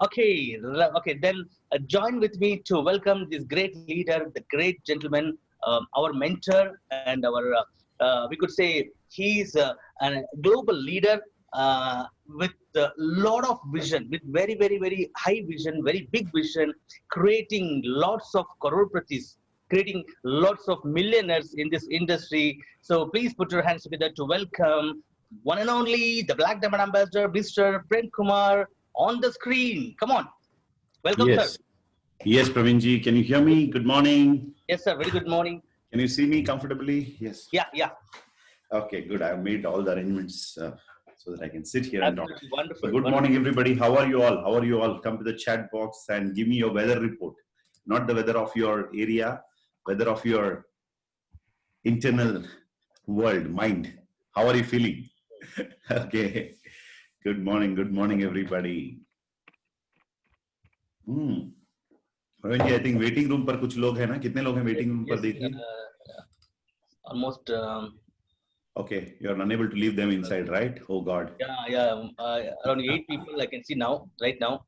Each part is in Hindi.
Okay. Then join with me to welcome this great leader, the great gentleman, our mentor, and we could say he's a global leader with a lot of vision, with very high vision, very big vision, creating lots of crororepratis, creating lots of millionaires in this industry. So please put your hands together to welcome one and only the Black Diamond Ambassador, Mr. Prem Kumar, on the screen. Come on. Welcome, sir. Yes. Yes, Pravinji. Can you hear me? Good morning. Yes, sir. Very good morning. Can you see me comfortably? Yes. Yeah. Okay, good. I've made all the arrangements so that I can sit here and talk. Absolutely wonderful. So good morning, everybody. How are you all? How are you all? Come to the chat box and give me your weather report. Not the weather of your area, weather of your internal world, mind. How are you feeling? Okay. Good morning, everybody. Praveen ji, I think waiting room पर कुछ लोग हैं ना? कितने लोग हैं waiting room पर देखिए? Almost. Okay, you are unable to leave them inside, right? Oh God. Yeah. Around 8 people I can see now, right now.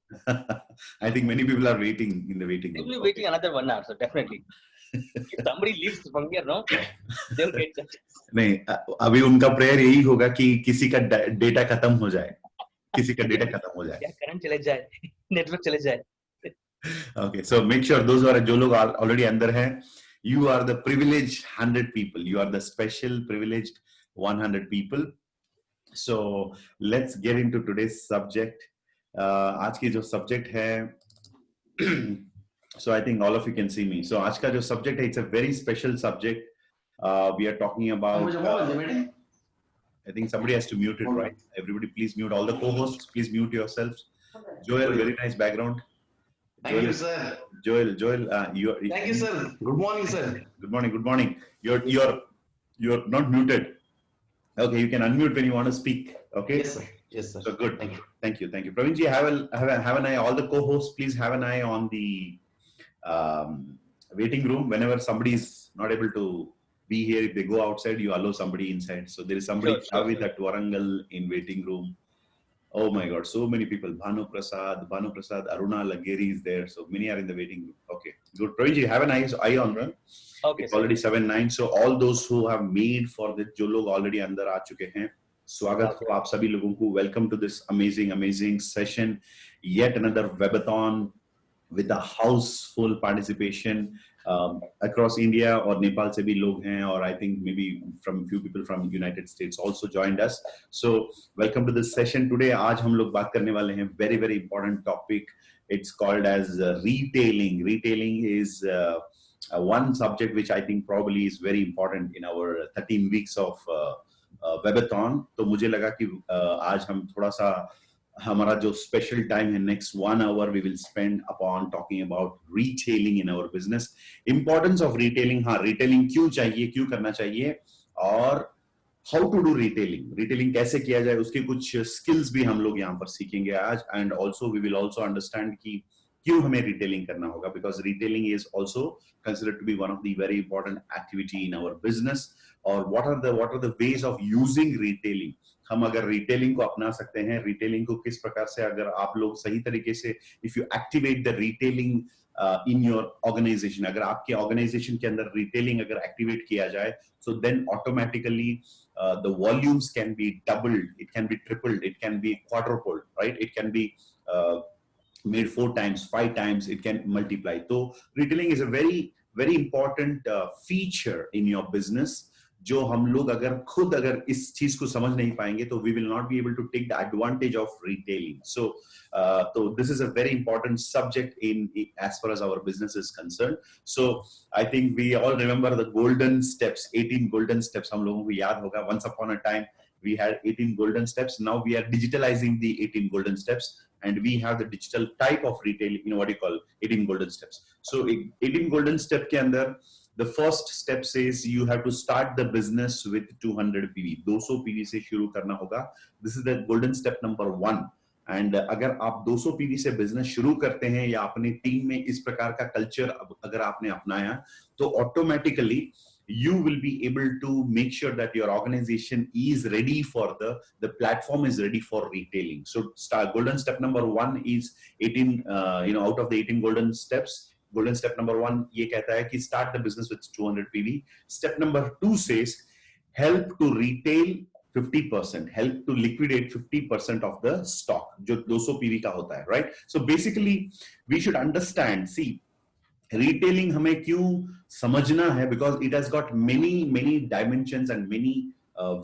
I think many people are waiting in the waiting room. They'll be waiting another 1 hour, so definitely. If somebody leaves from here, no, they'll get that. नहीं, अभी उनका प्रेयर यही होगा कि किसी का डेटा खत्म हो जाए, किसी का डेटा खत्म हो जाए. या करंट चले जाए, नेटवर्क चले जाए. Okay, so make sure those who are जो लोग already अंदर हैं, you are the privileged 100 people. You are the special privileged 100 people. So let's get into today's subject. आज की जो subject है, so I think all of you can see me. So आज का जो subject है, it's a very special subject. We are talking about. I think somebody has to mute it, right? Everybody, please mute. All the co-hosts, please mute yourselves. Joel, very nice background. Thank you, sir. Joel, Thank you, sir. Good morning, sir. Good morning. You're not muted. Okay, you can unmute when you want to speak. Okay. Yes, sir. So good. Thank you. Thank you. Praveen ji, have an eye. All the co-hosts, please have an eye on the waiting room. Whenever somebody is not able to be here, if they go outside, you allow somebody inside. So there is somebody with at Warangal in waiting room. Oh my God, so many people. Bhanu Prasad, Aruna Lageri is there. So many are in the waiting room. Okay, good. Praveen ji, have an eye on, right? Okay. It's already 7:09. So all those who have made for the, जो लोग already अंदर आ चुके हैं, स्वागत हो आप सभी लोगों को. Welcome to this amazing session. Yet another webathon with a houseful participation across India और नेपाल से भी लोग हैं, और I think maybe from few people from United States also joined us. So welcome to this session today. आज हम लोग बात करने वाले हैं very important topic. It's called as retailing. Retailing is one subject which I think probably is very important in our 13 weeks of webathon. तो मुझे लगा कि आज हम थोड़ा सा हमारा जो स्पेशल टाइम है, next 1 hour we will spend upon talking about retailing in our business. Importance of retailing. हाँ, retailing क्यों चाहिए, क्यों करना चाहिए, और how to do retailing. Retailing कैसे किया जाए, उसके कुछ skills भी हम लोग यहाँ पर सीखेंगे आज. And also we will also understand कि क्यों हमें retailing करना होगा, because retailing is also considered to be one of the very important activity in our business. और what are the ways of using retailing. हम अगर रिटेलिंग को अपना सकते हैं, रिटेलिंग को किस प्रकार से अगर आप लोग सही तरीके से, if you activate the retailing in your organisation, अगर आपके ऑर्गेनाइजेशन के अंदर रिटेलिंग अगर एक्टिवेट किया जाए, so then automatically the volumes can be doubled, it can be tripled, it can be quadrupled, right? It can be made 4 times, 5 times, it can multiply. So retailing is a very important feature in your business. जो हम लोग अगर इस चीज को समझ नहीं पाएंगे, तो we will not be able to take the advantage of retailing. So this is a very important subject in as far as our business is concerned. So I think we all remember the golden steps, 18 golden steps. हम लोगों को याद होगा, once upon a time we had 18 golden steps. Now we are digitalizing the 18 golden steps, and we have the digital type of retailing, what you call 18 golden steps. So 18 golden step के अंदर the first step says you have to start the business with 200 PV. 200 PV से शुरू करना होगा. This is the golden step number 1. And अगर आप 200 PV से बिजनेस शुरू करते हैं, या अपनी टीम में इस प्रकार का कल्चर अगर आपने अपनाया, तो automatically you will be able to make sure that your organization is ready for the platform is ready for retailing. So golden step number 1 is 18 out of the 18 golden steps, golden step number 1 ये कहता है कि start the business with 200 PV. Step number 2 says help to retail 50%, help to liquidate 50% of the stock जो 200 PV का होता है, right? So basically we should understand, see, retailing हमें क्यों समझना है, because it has got many dimensions and many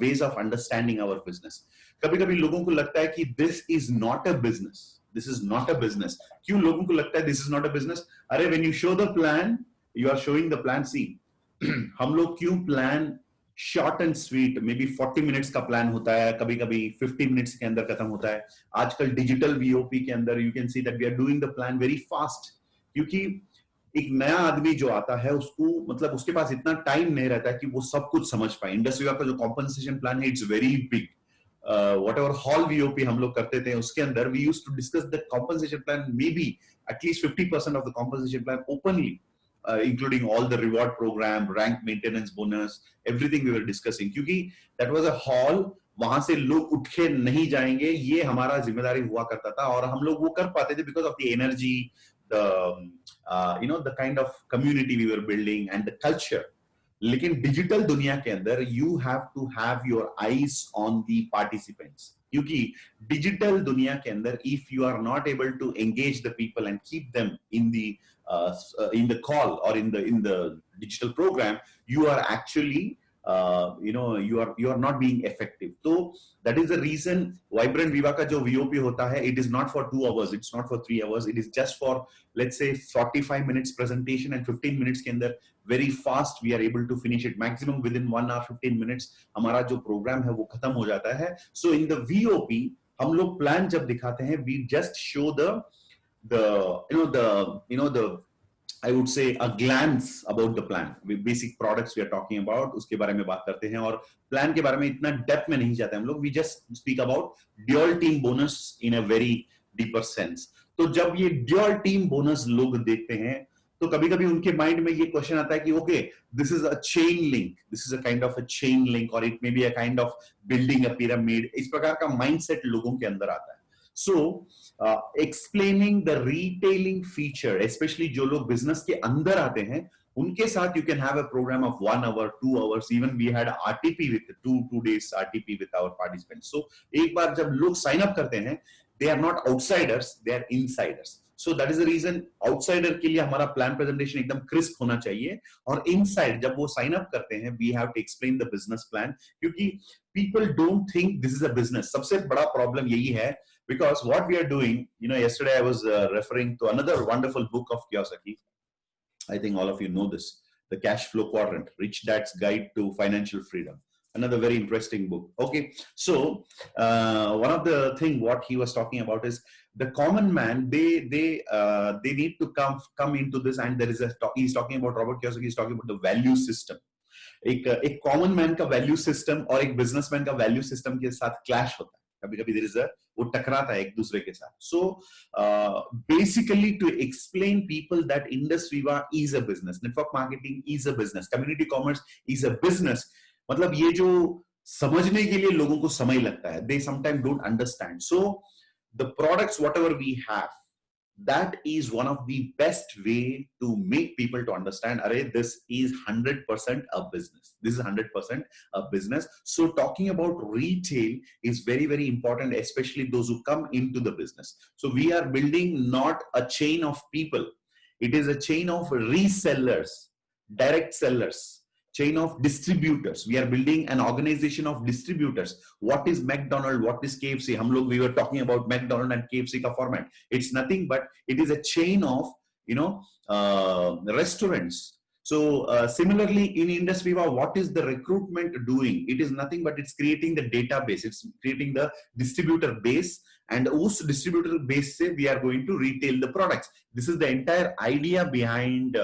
ways of understanding our business. कभी-कभी लोगों को लगता है कि this is not a business. This is not a business. क्यों लोगों को लगता है this is not a business? अरे when you show the plan, you are showing the plan. See, हम लोग क्यों plan short and sweet, maybe 40 minutes का plan होता है, कभी-कभी 50 minutes के अंदर खत्म होता है. आजकल digital VOP के अंदर you can see that we are doing the plan very fast, क्योंकि एक नया आदमी जो आता है उसको मतलब उसके पास इतना टाइम नहीं रहता है कि वो सब कुछ समझ पाए. इंडस्ट्री का जो कॉम्पनसेशन प्लान है it's very big. Whatever hall VOP हम लोग करते थे उसके अंदर we used to discuss the compensation plan, maybe at least 50% of the compensation plan openly, including all the reward program, rank maintenance bonus, everything we were discussing, क्योंकि that was a hall, वहां से लोग उठ के नहीं जाएंगे, ये हमारा जिम्मेदारी हुआ करता था और हम लोग वो कर पाते थे because of the energy, the kind of community we were building and the culture. लेकिन डिजिटल दुनिया के अंदर you have to have your eyes on the participants, क्योंकि डिजिटल दुनिया के अंदर if you are not able to engage the people and keep them in the call or in the digital program, you are actually you are not being effective. So that is the reason Vibrant Viva का जो VOP होता है, it is not for 2 hours, it's not for 3 hours, it is just for let's say 45 minutes presentation and 15 minutes के अंदर very fast we are able to finish it, maximum within 1 hour 15 minutes हमारा जो program है वो खत्म हो जाता है. So in the VOP हम लोग plan जब दिखाते हैं, we just show the I would say a glance about the plan. Basic products we are talking about, उसके बारे में बात करते हैं और plan के बारे में इतना depth में नहीं जाते हम लोग. We just speak about dual team bonus in a very deeper sense. तो जब ये dual team bonus लोग देखते हैं तो कभी-कभी उनके माइंड में ये क्वेश्चन आता है कि okay, this is a chain link, this is a kind of a chain link or it may be a kind of building a pyramid. इस प्रकार का mindset लोगों के अंदर आता है. So explaining the retailing feature, especially जो लोग business के अंदर आते हैं उनके साथ you can have a program of 1 hour 2 hours, even we had RTP with 2 days RTP with our participants. So एक बार जब लोग sign up करते हैं, they are not outsiders, they are insiders. So that is the reason outsider के लिए हमारा plan presentation एकदम crisp होना चाहिए और inside जब वो sign up करते हैं we have to explain the business plan, क्योंकि people don't think this is a business. सबसे बड़ा problem यही है, because what we are doing, yesterday I was referring to another wonderful book of Kiyosaki. I think all of you know this, The Cash Flow Quadrant, Rich Dad's Guide to Financial Freedom. Another very interesting book. Okay, so one of the thing what he was talking about is the common man. They need to come into this, and there is he's talking about Robert Kiyosaki is talking about the value system. एक common man का value system और एक businessman का value system के साथ clash होता है. कभी-कभी there is वो टकराता है एक दूसरे के साथ. So basically to explain people that Indus Viva is a business, network marketing is a business, community commerce is a business. मतलब ये जो समझने के लिए लोगों को समय लगता है, they sometimes don't understand. So the products whatever we have, that is one of the best way to make people to understand, array, this is 100% a business. This is 100% a business. So talking about retail is very, very important, especially those who come into the business. So we are building not a chain of people. It is a chain of resellers, direct sellers, chain of distributors. We are building an organization of distributors. What is McDonald's? What is KFC? We were talking about McDonald's and KFC ka format. It's nothing but it is a chain of restaurants. So similarly in Indus Viva, what is the recruitment doing? It is nothing but it's creating the database. It's creating the distributor base, and उस distributor base से we are going to retail the products. This is the entire idea behind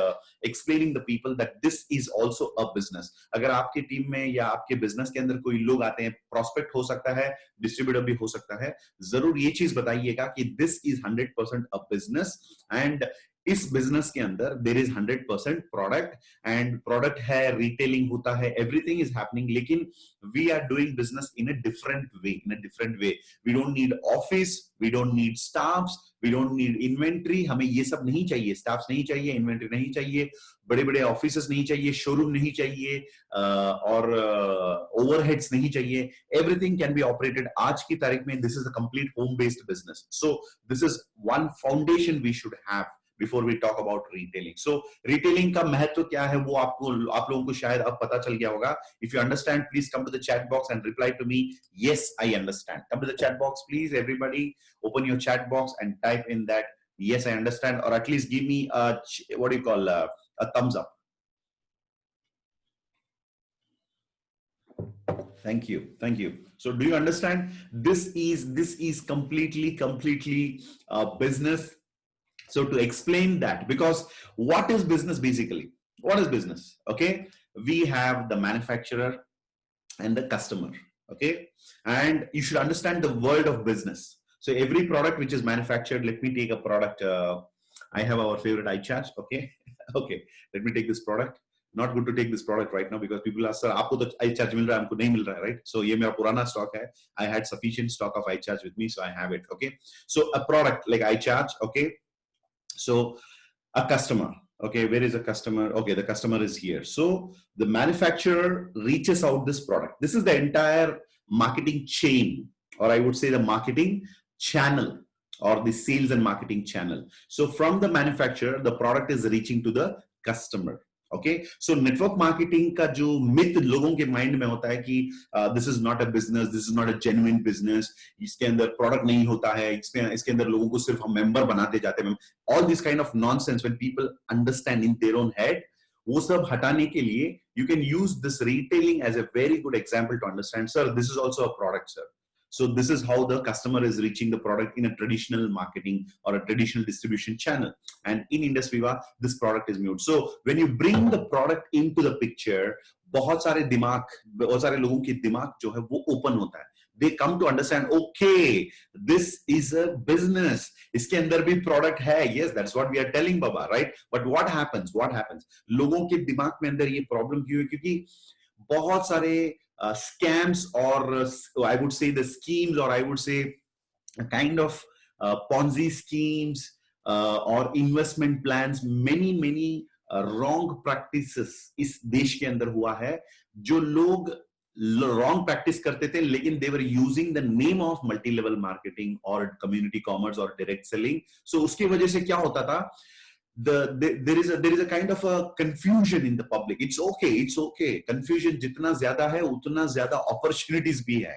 explaining the people that this is also a business. अगर आपके टीम में या आपके business के अंदर कोई लोग आते हैं, prospect हो सकता है, distributor भी हो सकता है, जरूर ये चीज बताइएगा कि this is 100% a business and इस बिजनेस के अंदर there is 100% product, and product है, रिटेलिंग होता है, एवरीथिंग इज हैपनिंग, लेकिन we are doing business in a different way. We don't need office, we don't need staffs, we don't need inventory, हमें ये सब नहीं चाहिए, स्टाफ्स नहीं चाहिए, इन्वेंट्री नहीं चाहिए, बड़े बड़े ऑफिसेस नहीं चाहिए, शोरूम नहीं चाहिए, और ओवरहेड्स नहीं चाहिए। एवरीथिंग कैन बी ऑपरेटेड आज की तारीख में। This is a complete home based business. So this is one foundation we should have before we talk about retailing. So retailing का महत्व क्या है वो आप लोगों को शायद अब पता चल गया होगा। If you understand, please come to the chat box and reply to me, yes I understand. Come to the chat box, please. Everybody open your chat box and type in that yes I understand, or at least give me a what do you call a thumbs up. Thank you, thank you. So do you understand? This is completely business. So to explain that, because what is business basically? What is business? Okay, we have the manufacturer and the customer. Okay, and you should understand the world of business. So every product which is manufactured, let me take a product. I have our favorite iCharge. Okay, okay. Let me take this product. Not good to take this product right now because people ask, sir, आपको तो iCharge मिल रहा है, हमको नहीं मिल रहा है, right? So ये मेरा पुराना stock है. I had sufficient stock of iCharge with me, so I have it. Okay. So a product like iCharge. Okay. So a customer. Okay, where is the customer? Okay, the customer is here. So the manufacturer reaches out this product. This is the entire marketing chain, or I would say the marketing channel, or the sales and marketing channel. So from the manufacturer, the product is reaching to the customer. Okay, so network marketing का जो myth लोगों के mind में होता है कि this is not a business, this is not a genuine business, इसके अंदर product नहीं होता है, इसके अंदर लोगों को सिर्फ हम member बनाते जाते हैं, all this kind of nonsense when people understand in their own head, वो सब हटाने के लिए you can use this retailing as a very good example to understand, sir, this is also a product, sir. So this is how the customer is reaching the product in a traditional marketing or a traditional distribution channel. And in Indus Viva, this product is mute. So when you bring the product into the picture, बहुत सारे लोगों के दिमाग जो है वो open होता है. They come to understand, okay, this is a business. इसके अंदर भी product है. Yes, that's what we are telling Baba, right? But what happens? लोगों के दिमाग में अंदर ये problem क्यों है? क्योंकि बहुत सारे scams, or I would say the schemes, or I would say a kind of Ponzi schemes or investment plans, many wrong practices इस देश के अंदर हुआ है, जो लोग wrong practice करते थे, लेकिन they were using the name of multi-level marketing or community commerce or direct selling. So उसकी वजह से क्या होता था? There is a kind of a confusion in the public. It's okay. Confusion जितना ज्यादा है उतना ज्यादा opportunities भी है,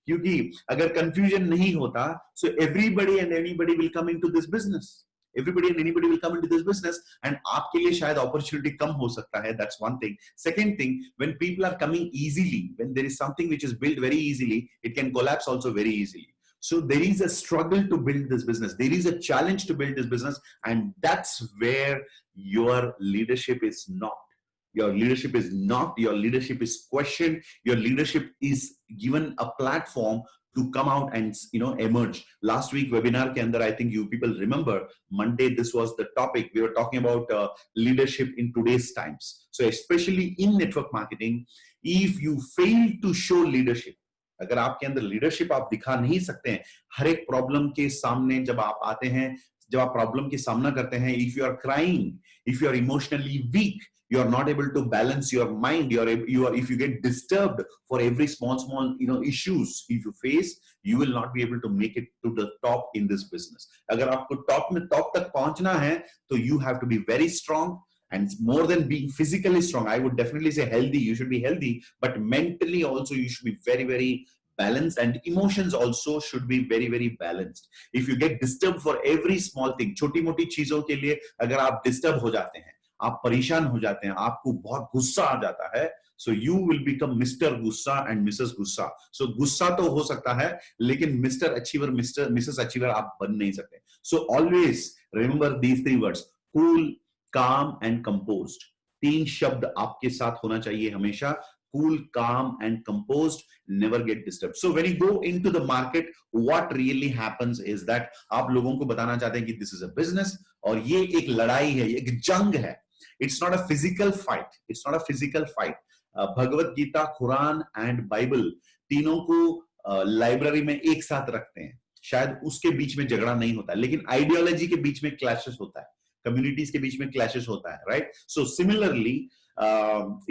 क्योंकि अगर confusion नहीं होता, so everybody and anybody will come into this business. Everybody and anybody will come into this business, and आपके लिए शायद opportunity कम हो सकता है. That's one thing. Second thing, when people are coming easily, when there is something which is built very easily, it can collapse also very easily. So there is a struggle to build this business. There is a challenge to build this business, and that's where your leadership is not. Your leadership is not. Your leadership is questioned. Your leadership is given a platform to come out and emerge. Last week webinar ke andar, I think you people remember, Monday this was the topic. We were talking about leadership in today's times. So especially in network marketing, if you fail to show leadership, अगर आपके अंदर लीडरशिप आप दिखा नहीं सकते हैं, हर एक प्रॉब्लम के सामने जब आप आते हैं, जब आप प्रॉब्लम के सामना करते हैं, if you are crying, if you are emotionally weak, you are not able to balance your mind, if you get disturbed for every small issues if you face, you will not be able to make it to the top in this business. अगर आपको top तक पहुंचना है, तो you have to be very strong. And more than being physically strong, I would definitely say healthy. You should be healthy, but mentally also you should be very balanced, and emotions also should be very balanced. If you get disturbed for every small thing, छोटी मोटी चीजों के लिए अगर आप disturb हो जाते हैं, आप परेशान हो जाते हैं, आपको बहुत गुस्सा आ जाता है, so you will become Mr. Gussa and Mrs. Gussa. So गुस्सा तो हो सकता है, लेकिन Mr. Achiever, Mrs. Achiever आप बन नहीं सकते. So always remember these three words: cool, calm and composed. 3 शब्द आपके साथ होना चाहिए हमेशा. Cool, calm and composed. Never get disturbed. So when you go into the market, what really happens is that आप लोगों को बताना चाहते हैं कि this is a business, और ये एक लड़ाई है, एक जंग है. It's not a physical fight. It's not a physical fight. Bhagavad Gita, Quran and Bible तीनों को लाइब्रेरी में एक साथ रखते हैं. शायद उसके बीच में झगड़ा नहीं होता, लेकिन आइडियोलॉजी के बीच में क्लैशेस होता है, कम्युनिटीज के बीच में क्लैशेस होता है, right? So similarly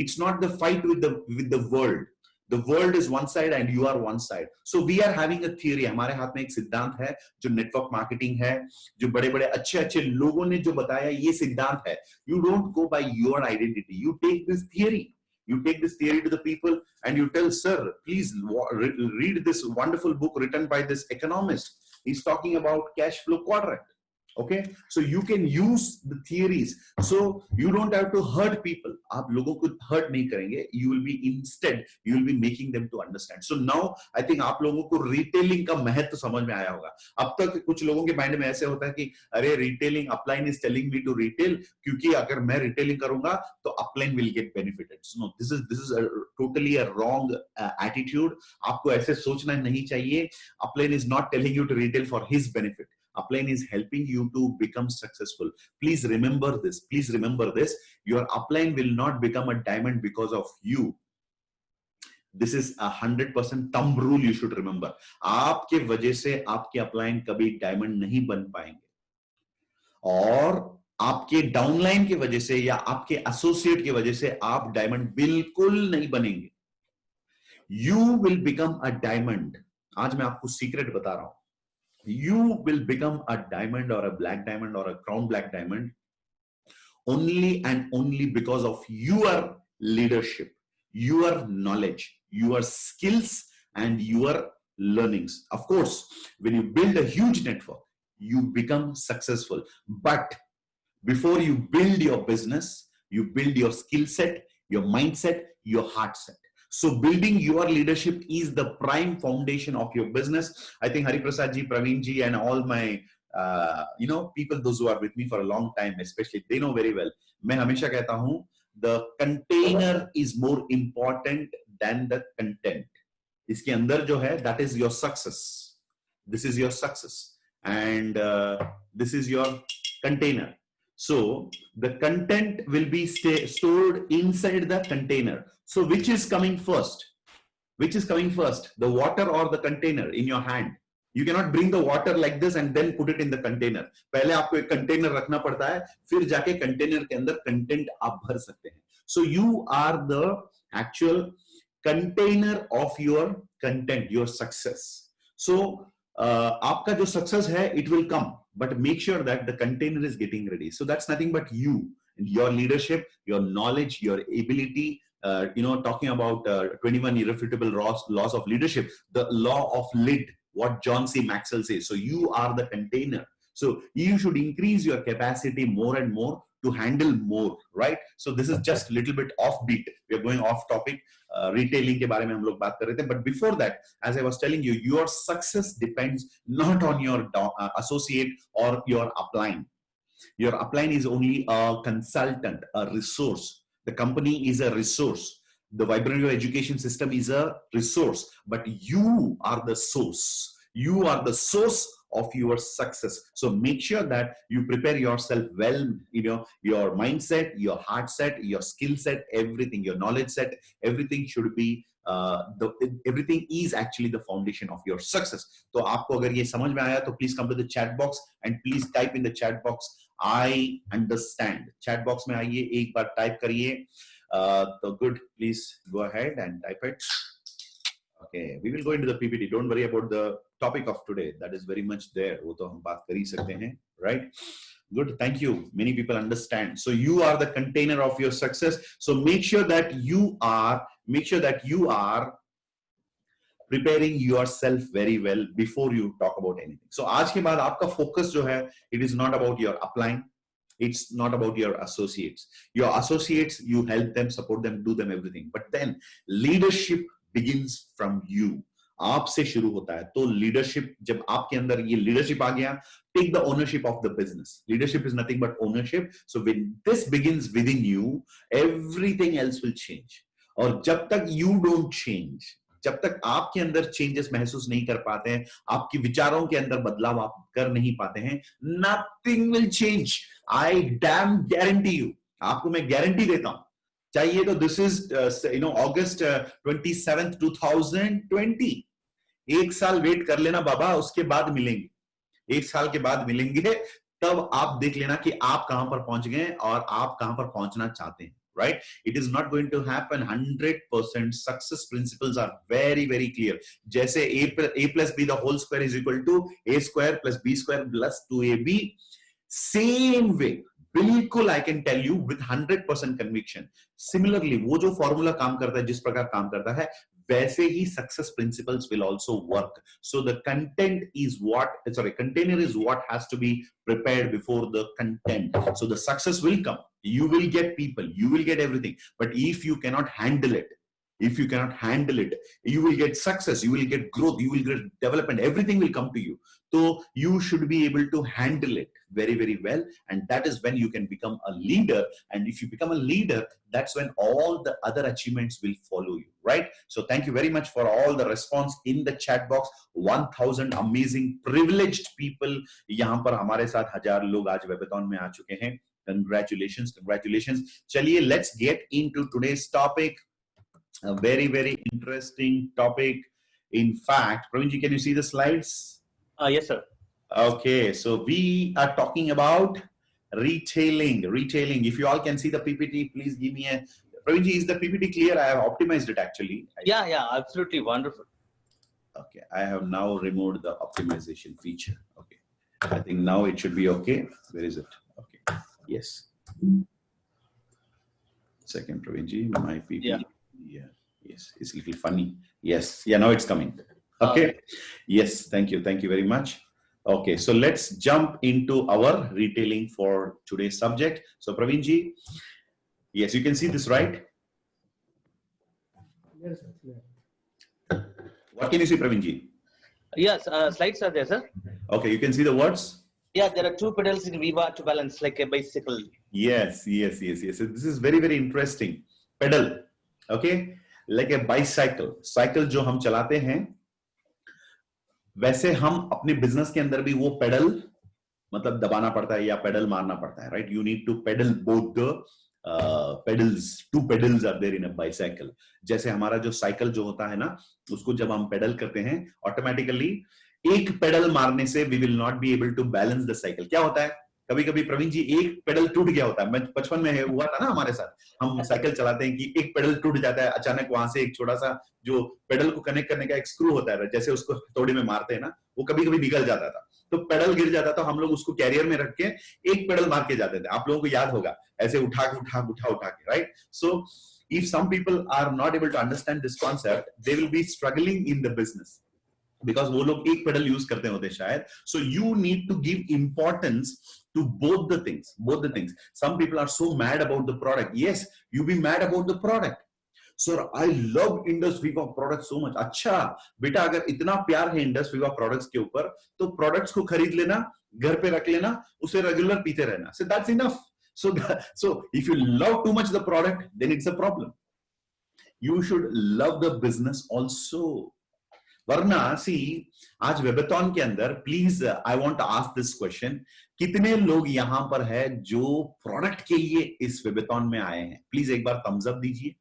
it's not the fight with the world. The world is one side and you are one side. So we are having a theory. हमारे हाथ में एक सिद्धांत है जो नेटवर्क मार्केटिंग है, जो बड़े बड़े अच्छे अच्छे लोगों ने जो बताया, ये सिद्धांत है. You don't go by your identity. You take this theory. You take this theory to the people and you tell, sir, please read this wonderful book written by this economist. He's talking about cash flow quadrant. Okay, so you can use the theories, so you don't have to hurt people. आप लोगों को hurt नहीं करेंगे. You will be instead, you will be making them to understand. So now I think आप लोगों को retailing का महत्व समझ में आया होगा. अब तक कुछ लोगों के माइंड में ऐसे होता है कि अरे retailing, upline is telling me to retail, क्योंकि अगर मैं retailing करूंगा तो upline will get benefited. So no, this is a totally a wrong attitude. आपको ऐसे सोचना नहीं चाहिए. Upline is not telling you to retail for his benefit. Upline is helping you to become successful. Please remember this. Please remember this. Your upline will not become a diamond because of you. This is 100% thumb rule you should remember. आपके वजह से आपके upline कभी diamond नहीं बन पाएंगे, और आपके डाउनलाइन की वजह से या आपके एसोसिएट की वजह से आप डायमंड बिल्कुल नहीं बनेंगे. You will become a diamond. आज मैं आपको सीक्रेट बता रहा हूं. You will become a diamond or a black diamond or a crown black diamond only and only because of your leadership, your knowledge, your skills and your learnings. Of course, when you build a huge network, you become successful. But before you build your business, you build your skill set, your mindset, your heart set. So building your leadership is the prime foundation of your business. I think Hari Prasad ji, Praveen ji, and all my people, those who are with me for a long time, especially, they know very well. मैं हमेशा कहता हूँ, the container is more important than the content. इसके अंदर जो है, that is your success. This is your success, and this is your container. So the content will be stored inside the container. So which is coming first? Which is coming first? The water or the container in your hand? You cannot bring the water like this and then put it in the container. पहले आपको एक container रखना पड़ता है, फिर जाके container के अंदर content आप भर सकते हैं. So you are the actual container of your content, your success. So आपका जो success है, it will come, but make sure that the container is getting ready. So that's nothing but you, your leadership, your knowledge, your ability. Talking about 21 irrefutable laws of leadership, the law of lid, what John C. Maxwell says. So you are the container. So you should increase your capacity more and more to handle more, right? So this is just a little bit offbeat. We are going off topic. Retailing के बारे में हम लोग बात कर रहे थे. But before that, as I was telling you, your success depends not on your associate or your upline. Your upline is only a consultant, a resource. The company is a resource. The Vibrant Education System is a resource, but you are the source. You are the source of your success. So make sure that you prepare yourself well, your mindset, your heart set, your skill set, everything, your knowledge set, everything should be everything is actually the foundation of your success. तो आपको अगर ये समझ में आया तो please come to the chat box and please type in the chat box, I understand. Chat box में आइए, एक बार type करिए. तो good, please go ahead and type it. Okay, we will go into the PPT. Don't worry about the topic of today. That is very much there. वो तो हम बात कर ही सकते हैं, right? Good, thank you. Many people understand. So you are the container of your success. So make sure that you are preparing yourself very well before you talk about anything. So आज के बाद आपका focus जो है, it is not about your upline. It's not about your associates. Your associates, you help them, support them, do them everything. But then leadership begins from you. आपसे शुरू होता है. तो leadership, जब आपके अंदर ये leadership आ गया, take the ownership of the business. Leadership is nothing but ownership. So when this begins within you, everything else will change. और जब तक you don't change, जब तक आपके अंदर चेंजेस महसूस नहीं कर पाते हैं, आपके विचारों के अंदर बदलाव आप कर नहीं पाते हैं, nothing will change. I dam guarantee you, आपको मैं गारंटी देता हूं। चाहिए तो दिस इज अगस्त 27, 2020, एक साल वेट कर लेना बाबा, उसके बाद मिलेंगे, एक साल के बाद मिलेंगे, तब आप देख लेना कि आप कहां पर पहुंच गए और आप कहां पर पहुंचना चाहते हैं, right? It is not going to happen 100%. Success principles are very, very clear. जैसे a plus b the whole square is equal to a square plus b square plus 2ab. Same way, बिल्कुल I can tell you with 100% conviction. Similarly, वो जो फॉर्मूला काम करता है, जिस प्रकार काम करता है, वैसे ही success principles will also work. So the container is what has to be prepared before the content. So the success will come. You will get people, you will get everything. But if you cannot handle it, you will get success, you will get growth, you will get development, everything will come to you. So you should be able to handle it very, very well. And that is when you can become a leader. And if you become a leader, that's when all the other achievements will follow you, right? So thank you very much for all the response in the chat box. 1000 amazing privileged people यहाँ पर हमारे साथ 1000 लोग आज वेबथॉन में आ चुके हैं. Congratulations. चलिए, let's get into today's topic. A very, very interesting topic. In fact, Pravinji, can you see the slides? Yes, sir. Okay, so we are talking about retailing. If you all can see the PPT, please give me a... Pravinji, is the PPT clear? I have optimized it actually. Yeah, absolutely wonderful. Okay, I have now removed the optimization feature. Okay, I think now it should be okay. Where is it? Okay, yes. Second, Pravinji, my PPT. Yeah, yes, it's a little funny. Yes, yeah, now it's coming. Okay, yes, thank you very much. Okay, so let's jump into our retailing for today's subject. So Pravinji, yes, you can see this, right? Yes, sir. What can you see, Pravinji? Yes, slides are there, sir. Okay, you can see the words? Yeah, there are two pedals in Viva to balance like a bicycle. Yes. So this is very, very interesting. Pedal, okay, like a bicycle. Cycle जो हम चलाते हैं, वैसे हम अपने बिजनेस के अंदर भी वो पेडल मतलब दबाना पड़ता है या पेडल मारना पड़ता है, right? You need to pedal both the pedals. 2 pedals are there in a bicycle. जैसे हमारा जो साइकिल जो होता है ना, उसको जब हम पेडल करते हैं, ऑटोमेटिकली एक पेडल मारने से we will not be able to balance the cycle. क्या होता है, कभी कभी प्रवीण जी एक पेडल टूट गया होता है. मैं बचपन में हुआ था ना हमारे साथ, हम साइकिल चलाते हैं कि एक पेडल टूट जाता है अचानक, वहां से एक छोटा सा जो पेडल को कनेक्ट करने का एक स्क्रू होता है, जैसे उसको हथौड़े में मारते हैं ना, वो कभी कभी निकल जाता था, तो पेडल गिर जाता था. हम लोग उसको कैरियर में रख के एक पेडल मार के जाते थे. आप लोगों को याद होगा, ऐसे उठा के, right? So if some people are not able to understand this concept, they will be struggling in the business because वो लोग एक पेडल यूज करते होते शायद. So you need to give importance to both the things. Some people are so mad about the product. Yes, you be mad about the product. Sir, I love Indus Viva products so much. अच्छा बेटा, अगर इतना प्यार है Indus Viva products के ऊपर, तो products को खरीद लेना, घर पे रख लेना, उसे रेगुलर पीते रहना. So that's enough. So if you love too much the product, then it's a problem. You should love the business also. वरना सी आज वेबथॉन के अंदर, please I want to ask this question, कितने लोग यहां पर है जो प्रोडक्ट के लिए इस वेबथॉन में आए हैं? प्लीज एक बार थम्स अप दीजिए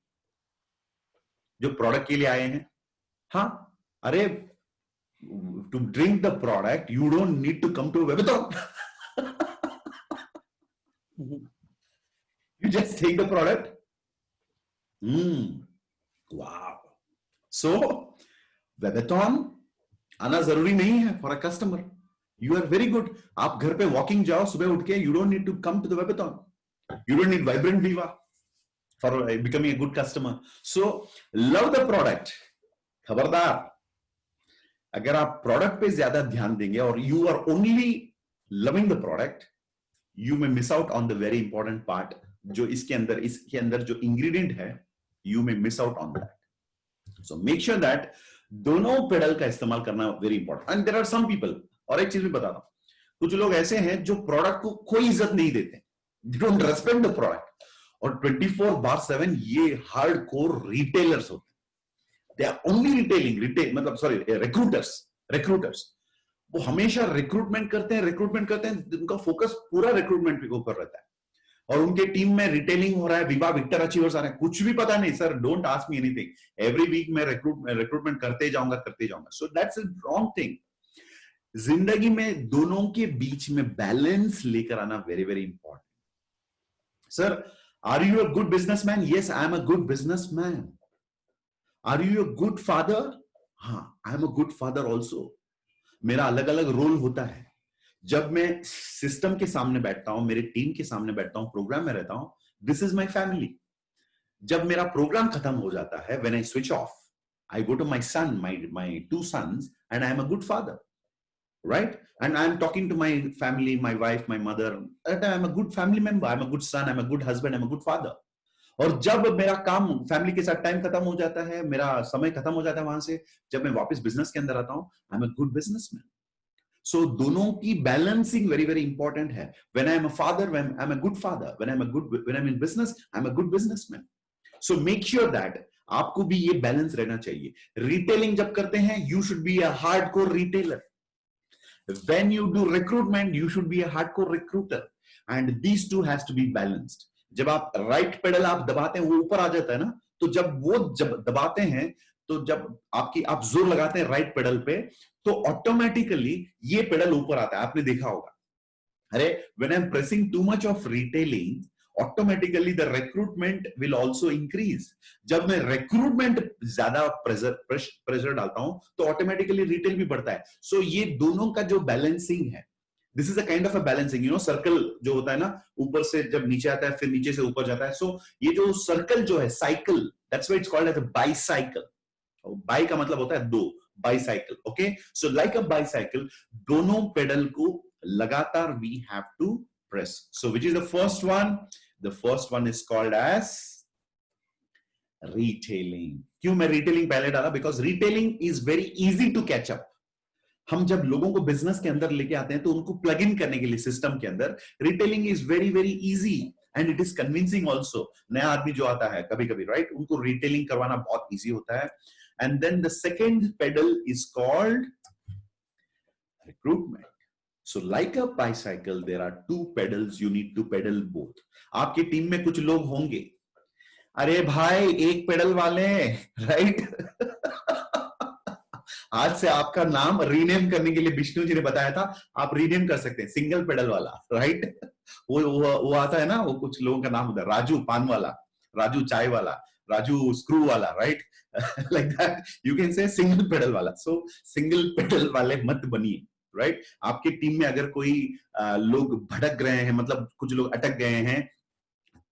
जो प्रोडक्ट के लिए आए हैं. हाँ, अरे to drink the product you don't need to come to Webathon. You just take the product. Wow. So Webathon आना जरूरी नहीं है for a customer. You are very good. आप घर पे वॉकिंग जाओ सुबह उठ के, you don't need to come to the Webathon. You don't need vibrant viva for becoming a good customer. So love the product. खबरदार, अगर आप प्रोडक्ट पे ज्यादा ध्यान देंगे और you are only loving the product, you may miss out on the very important part. जो इसके अंदर जो इंग्रेडिएंट है, you may miss out on that. So make sure that दोनों पेडल का इस्तेमाल करना very important. And there are some people, और एक चीज भी बताता हूं, कुछ लोग ऐसे हैं जो प्रोडक्ट को कोई इज्जत नहीं देते, they don't respect the product, और 24/7 ये हार्डकोर रिटेलर्स होते हैं. दे आर ओनली रिटेल मतलब सॉरी रिक्रूटर्स वो हमेशा रिक्रूटमेंट करते हैं, उनका फोकस पूरा रिक्रूटमेंट के ऊपर रहता है, और उनके टीम में रिटेलिंग हो रहा है, विवा विक्टर अचीवर्स आ रहे हैं, कुछ भी पता नहीं sir, don't ask me anything, every week मैं रिक्रूटमेंट करते जाऊंगा. So that's a wrong thing. जिंदगी में दोनों के बीच में बैलेंस लेकर आना very very important. Sir, are you a good businessman? Yes, I am a good businessman. Are you a good father? हाँ, I am a good father also. मेरा अलग अलग रोल होता है. जब मैं सिस्टम के सामने बैठता हूं, मेरे टीम के सामने बैठता हूं, प्रोग्राम में रहता हूं, दिस इज माई फैमिली. जब मेरा प्रोग्राम खत्म हो जाता है, when I switch off, I go to my son, my 2 sons, and I am a good father, right? And I'm talking to my family, my wife, my mother, and I'm a good family member, I'm a good son, I'm a good husband, I'm a good father. और जब मेरा काम फैमिली के साथ टाइम खत्म हो जाता है, मेरा समय खत्म हो जाता है वहां से, जब मैं वापस बिजनेस के अंदर आता हूं, I am a good businessman. So दोनों की बैलेंसिंग वेरी वेरी इंपॉर्टेंट है. When I am a father, when I am a good father, when I am in business, I am a good businessman. So make sure that आपको भी ये बैलेंस रहना चाहिए. रिटेलिंग जब करते हैं, you should be a hardcore retailer. When you do recruitment, you should be a hardcore recruiter, and these two has to be balanced. जब आप राइट पेडल आप दबाते हैं, वो ऊपर आ जाता है ना, तो जब दबाते हैं, तो जब आप जोर लगाते हैं राइट पेडल पे, तो ऑटोमेटिकली ये पेडल ऊपर आता है. आपने देखा होगा, अरे when I'm pressing too much of retailing, automatically the recruitment will also increase. जब मैं recruitment ज्यादा प्रेशर डालता हूं, तो ऑटोमेटिकली रिटेल भी बढ़ता है. सो ये दोनों का जो बैलेंसिंग है, this is a kind of a balancing. Circle जो होता है ना, ऊपर से जब नीचे आता है, फिर नीचे से ऊपर जाता है. सो ये जो सर्कल जो है, cycle, that's why it's called as a bicycle. Bi का मतलब होता है दो, bicycle. Okay, so like a bicycle, दोनों पेडल को लगातार we have to press. So which is the first one? The first one is called as retailing. क्यों मैं retailing पहले डाला? Because retailing is very easy to catch up. हम जब लोगों को बिजनेस के अंदर लेके आते हैं, तो उनको प्लग इन करने के लिए सिस्टम के अंदर, retailing is very very easy and it is convincing also. नया आदमी जो आता है कभी कभी, राइट, उनको रिटेलिंग करवाना बहुत इजी होता है. And then the second pedal is called recruitment. So like a bicycle, there are 2 pedals, you need to pedal both. आपकी टीम में कुछ लोग होंगे, अरे भाई एक पेडल वाले, राइट. आज से आपका नाम रीनेम करने के लिए विष्णु जी ने बताया था, आप रीनेम कर सकते हैं, सिंगल पेडल वाला, राइट. वो आता है ना, वो कुछ लोगों का नाम होता है, राजू पान वाला, राजू चाय वाला, राजू स्क्रू वाला, right. Like that you can say single pedal वाला. सो सिंगल पेडल वाले मत बनिए, राइट. आपकी टीम में अगर कोई लोग भटक रहे हैं, मतलब कुछ लोग अटक गए हैं,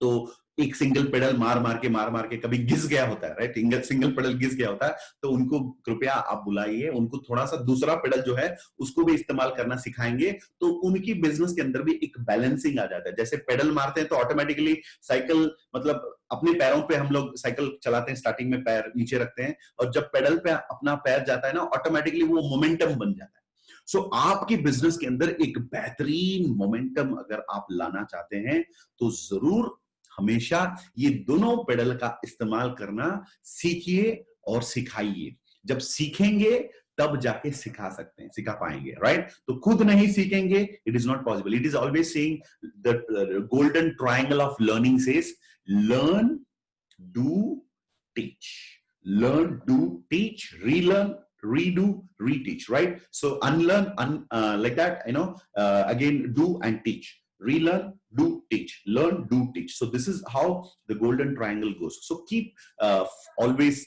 तो एक सिंगल पेडल मार के कभी घिस गया होता है, राइट, सिंगल पेडल घिस गया होता है, तो उनको कृपया आप बुलाइए, उनको थोड़ा सा दूसरा पेडल जो है उसको भी इस्तेमाल करना सिखाएंगे, तो उनकी बिजनेस के अंदर भी एक बैलेंसिंग आ जाता है. जैसे पेडल मारते हैं तो ऑटोमेटिकली साइकिल, मतलब अपने पैरों पे हम लोग साइकिल चलाते हैं, स्टार्टिंग में पैर नीचे रखते हैं, और जब पेडल पे अपना पैर जाता है ना, ऑटोमेटिकली वो मोमेंटम बन जाता है. सो आपकी बिजनेस के अंदर एक बेहतरीन मोमेंटम अगर आप लाना चाहते हैं, तो जरूर हमेशा ये दोनों पेडल का इस्तेमाल करना सीखिए और सिखाइए. जब सीखेंगे तब जाके सिखा पाएंगे, राइट. तो खुद नहीं सीखेंगे, it is not possible. It is always saying the golden triangle of learning says learn, do, teach. Learn, do, teach, relearn, redo, reteach, right? So unlearn, like that, again, do and teach. Relearn, do, teach. Learn, do, teach. So this is how the golden triangle goes. So keep always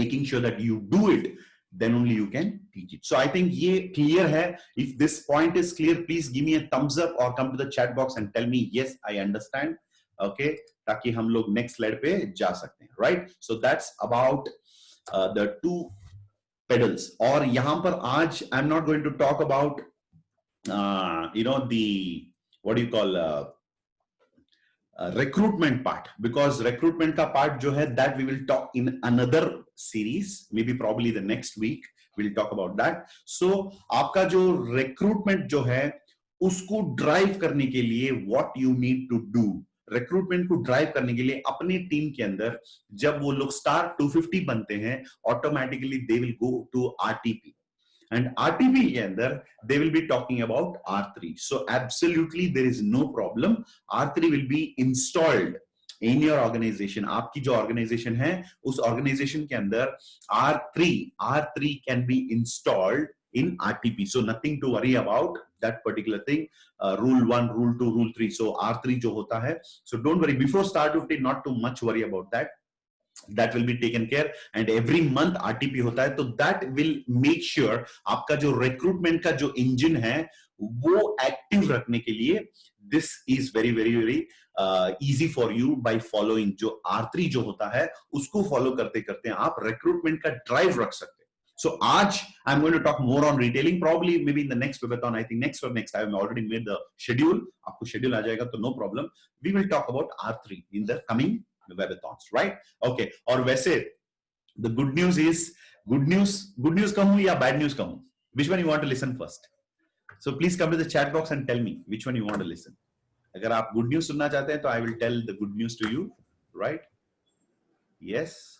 making sure that you do it, then only you can teach it. So I think ye clear hai. If this point is clear, please give me a thumbs up or come to the chat box and tell me yes, I understand. Okay, ताकि हम लोग नेक्स्ट स्लाइड पे जा सकते हैं, right. So that's about the 2 pedals. और यहां पर आज I am not going to talk about the what you call recruitment part, because recruitment का part जो है, that we will talk in another series, maybe probably the next week we'll talk about that. So आपका जो recruitment जो है, उसको drive करने के लिए what you need to do, recruitment को ड्राइव करने के लिए अपनी टीम के अंदर जब वो लोग स्टार 250 बनते हैं, automatically they will go to RTP, and RTP के अंदर they will be talking about R3. So absolutely there is no problem. R3 will be installed in your organization. आपकी जो organization है उस organization के अंदर R3 can be installed in RTP. So nothing to worry about that particular thing. Rule 1, Rule 2, Rule 3. So R3 जो होता है, so don't worry. Before start of day, not too much worry about that. That will be taken care, and every month RTP होता है, तो that will make sure आपका जो recruitment का जो engine है वो active रखने के लिए this is very very very easy for you by following जो R3 जो होता है उसको follow करते करते आप recruitment का drive रख सकते हैं. So आज I'm going to talk more on retailing, probably maybe in the next webinar. I think next I have already made the schedule. आपको schedule आ जाएगा तो no problem. We will talk about R3 in the coming webathons, right? Okay. और वैसे the good news कहूँ या bad news कहूँ? Which one you want to listen first? So please come to the chat box and tell me which one you want to listen. अगर आप good news सुनना चाहते हैं तो I will tell the good news to you, right? Yes.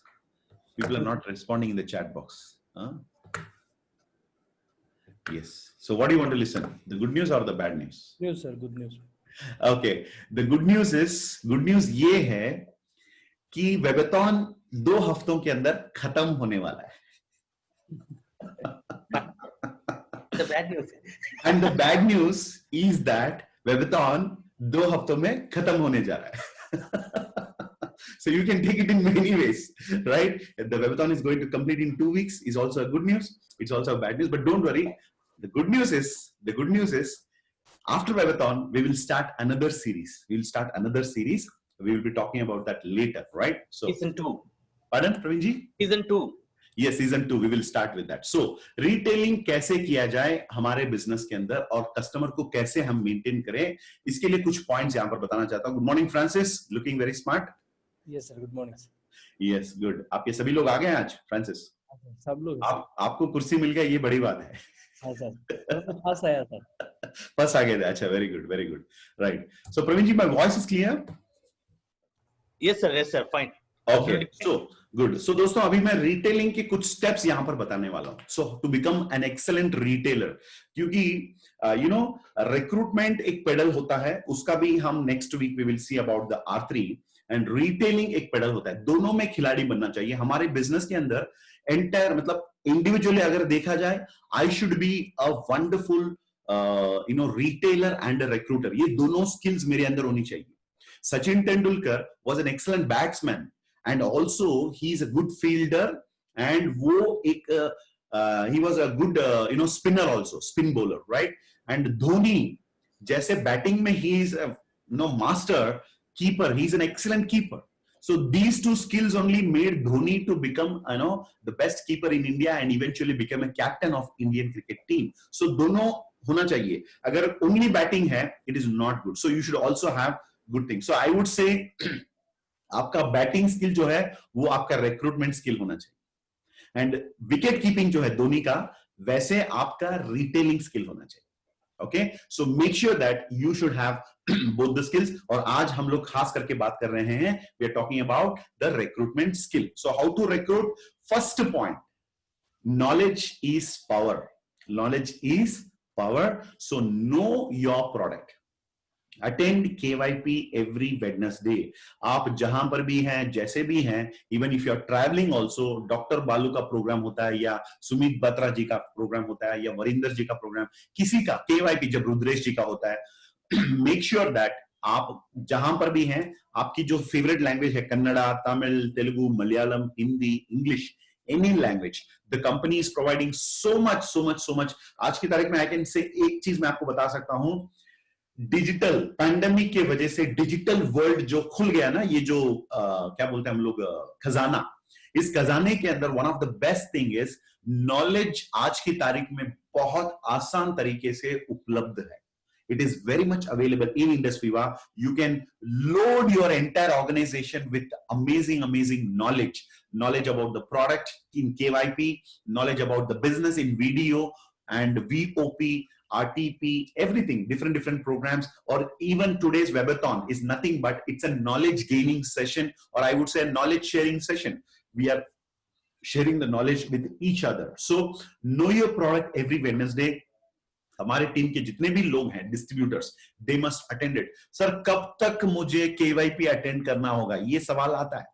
People are not responding in the chat box. Huh? Yes. So what do you want to listen? The good news or the bad news? News, sir. Good news. Okay. The good news ये है कि वेबेथॉन 2 हफ्तों के अंदर खत्म होने वाला है. The bad news. And the bad news is that वेबेथॉन 2 हफ्तों में खत्म होने जा रहा है. So you can take it in many ways, right? The webathon is going to complete in 2 weeks is also a good news. It's also a bad news, but don't worry. The good news is after webathon we will start another series. We will be talking about that later, right? So Season 2. Pardon, Praveen ji? Season 2. Yes, season 2 we will start with that. So retailing कैसे किया जाए हमारे बिजनेस के अंदर और कस्टमर को कैसे हम मेंटेन करें, इसके लिए कुछ पॉइंट्स यहाँ पर बताना चाहता हूँ. Good morning Francis, looking very smart. Yes, sir. Good morning, sir. Yes, good. आप ये सभी लोग आ गए हैं आज, फ्रांसिस? सब लोग. आपको कुर्सी मिल गया, ये बड़ी बात है. हाँ सर. पास आया सर. बस आ गए थे. अच्छा, very good. Right. So Praveen ji, my voice is clear? Yes, sir. Fine. Okay. So good. So दोस्तों अभी मैं रिटेलिंग के कुछ स्टेप्स यहाँ पर बताने वाला हूँ. So to become an excellent retailer, क्योंकि you know recruitment एक पेडल होता है, उसका भी हम next week we will see about the R3. And retailing एक पेडल होता है. दोनों में खिलाड़ी बनना चाहिए. हमारे बिजनेस के अंदर एंटायर मतलब इंडिविजुअली अगर देखा जाए, I should be a wonderful retailer and a recruiter. ये दोनों स्किल्स मेरे अंदर होनी चाहिए. Sachin Tendulkar was an excellent batsman and also he is a good fielder and वो एक he was a good spinner also, spin bowler, right? And Dhoni जैसे बैटिंग में he is master keeper. He's an excellent keeper. So these two skills only made Dhoni to become, the best keeper in India and eventually become a captain of Indian cricket team. So दोनों होना चाहिए. अगर only batting है, it is not good. So you should also have good things. So I would say आपका बैटिंग स्किल जो है वो आपका रिक्रूटमेंट स्किल होना चाहिए. एंड विकेट कीपिंग जो है धोनी का, वैसे आपका रिटेलिंग स्किल होना चाहिए. Okay, so make sure that you should have both the skills. और आज हम लोग खास करके बात कर रहे हैं, we are talking about the recruitment skill. So how to recruit? First point, knowledge is power. Knowledge is power. So know your product. Attend KYP every Wednesday. आप जहां पर भी हैं, जैसे भी हैं, even if you are traveling also, doctor बालू का प्रोग्राम होता है या सुमित बत्रा जी का प्रोग्राम होता है या वरिंदर जी का प्रोग्राम, किसी का KYP जब रुद्रेश जी का होता है, make sure that आप जहां पर भी हैं, आपकी जो फेवरेट लैंग्वेज है, Kannada, Tamil, Telugu, Malayalam, Hindi, English, any language, the company is providing so much. आज की तारीख में I can say एक चीज मैं आपको बता सकता हूं, डिजिटल पैंडेमिक के वजह से डिजिटल वर्ल्ड जो खुल गया ना, ये जो क्या बोलते हैं हम लोग, खजाना, इस खजाने के अंदर one of the best thing is knowledge आज की तारीख में बहुत आसान तरीके से उपलब्ध है. It is very much available in Indus Viva. You can load your entire organization with amazing knowledge about the product in KYP, knowledge about the business in video and VOP. RTP, everything, different programs, or even today's webathon is nothing but it's a knowledge gaining session, or I would say a knowledge sharing session. We are sharing the knowledge with each other. So know your product every Wednesday. हमारे टीम के जितने भी लोग हैं distributors, they must attend it. Sir कब तक मुझे KYP अटेंड करना होगा, ये सवाल आता है,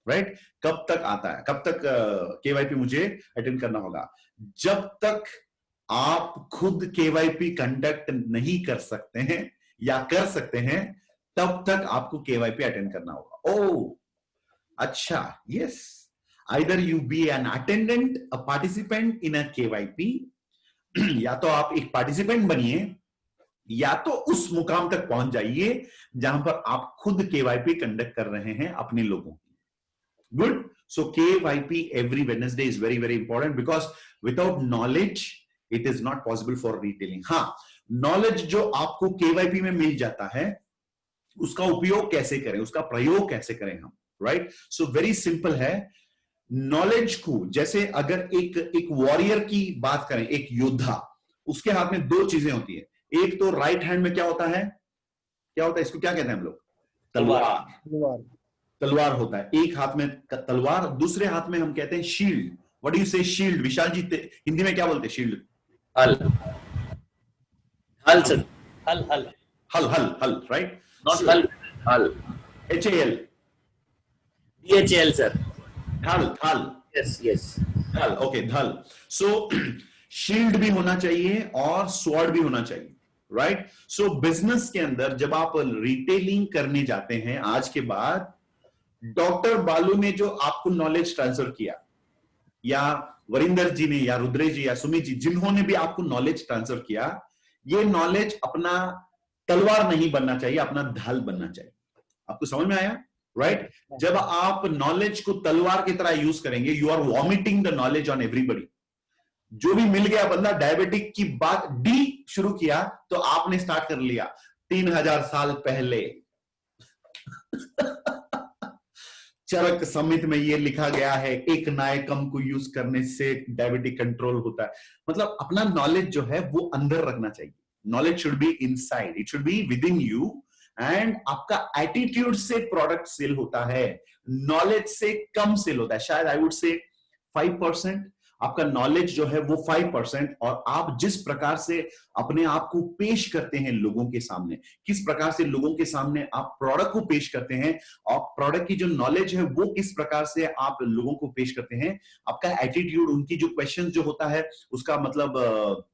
राइट? कब तक आता है, कब तक KYP मुझे अटेंड करना होगा? जब तक आप खुद KYP कंडक्ट नहीं कर सकते हैं या कर सकते हैं, तब तक आपको KYP अटेंड करना होगा. ओह अच्छा, yes. Either you be an attendant, a participant in a KYP, या तो आप एक पार्टिसिपेंट बनिए, या तो उस मुकाम तक पहुंच जाइए जहां पर आप खुद KYP कंडक्ट कर रहे हैं अपने लोगों की. Good. So KYP every Wednesday is very very important because without knowledge it is not possible for retailing. हाँ, नॉलेज जो आपको KYP में मिल जाता है, उसका उपयोग कैसे करें, उसका प्रयोग कैसे करें हम, राइट? सो वेरी सिंपल है. नॉलेज को, जैसे अगर एक वॉरियर की बात करें, एक योद्धा, उसके हाथ में दो चीजें होती है. एक तो राइट हैंड में क्या होता है, इसको क्या कहते हैं हम लोग? तलवार. तलवार होता है एक हाथ में, तलवार. दूसरे हाथ में हम कहते हैं शील्ड. व्हाट डू यू से शील्ड? विशाल जी हिंदी में क्या बोलते हैं शील्ड? हल. हल सर. हल, राइट? नॉट हल. हल. HAL. DHL sir. धल. यस. धल. ओके, धल. सो शील्ड भी होना चाहिए और स्वॉर्ड भी होना चाहिए, राइट? सो बिजनेस के अंदर जब आप रिटेलिंग करने जाते हैं, आज के बाद डॉक्टर बालू ने जो आपको नॉलेज ट्रांसफर किया, या वरिंदर जी ने, या रुद्रेश जी, या सुमित जी, जिन्होंने भी आपको नॉलेज ट्रांसफर किया, ये नॉलेज अपना तलवार नहीं बनना चाहिए, अपना ढाल बनना चाहिए. आपको समझ में आया, राइट? जब आप नॉलेज को तलवार की तरह यूज करेंगे, you are vomiting the knowledge on everybody. जो भी मिल गया, बंदा डायबिटिक की बात डी शुरू किया तो आपने स्टार्ट कर लिया 3000 साल पहले. चरक संहिता में ये लिखा गया है, एक नायकम को यूज करने से डायबिटिक कंट्रोल होता है. मतलब अपना नॉलेज जो है वो अंदर रखना चाहिए. Knowledge should be inside, it should be with in you. And आपका एटीट्यूड से प्रोडक्ट सेल होता है, नॉलेज से कम सेल होता है. शायद आई वुड से 5%. आपका नॉलेज जो है वो 5%, और आप जिस प्रकार से अपने आप को पेश करते हैं लोगों के सामने, किस प्रकार से लोगों के सामने आप प्रोडक्ट को पेश करते हैं, और प्रोडक्ट की जो नॉलेज है वो किस प्रकार से आप लोगों को पेश करते हैं, आपका एटीट्यूड, उनकी जो क्वेश्चन जो होता है उसका मतलब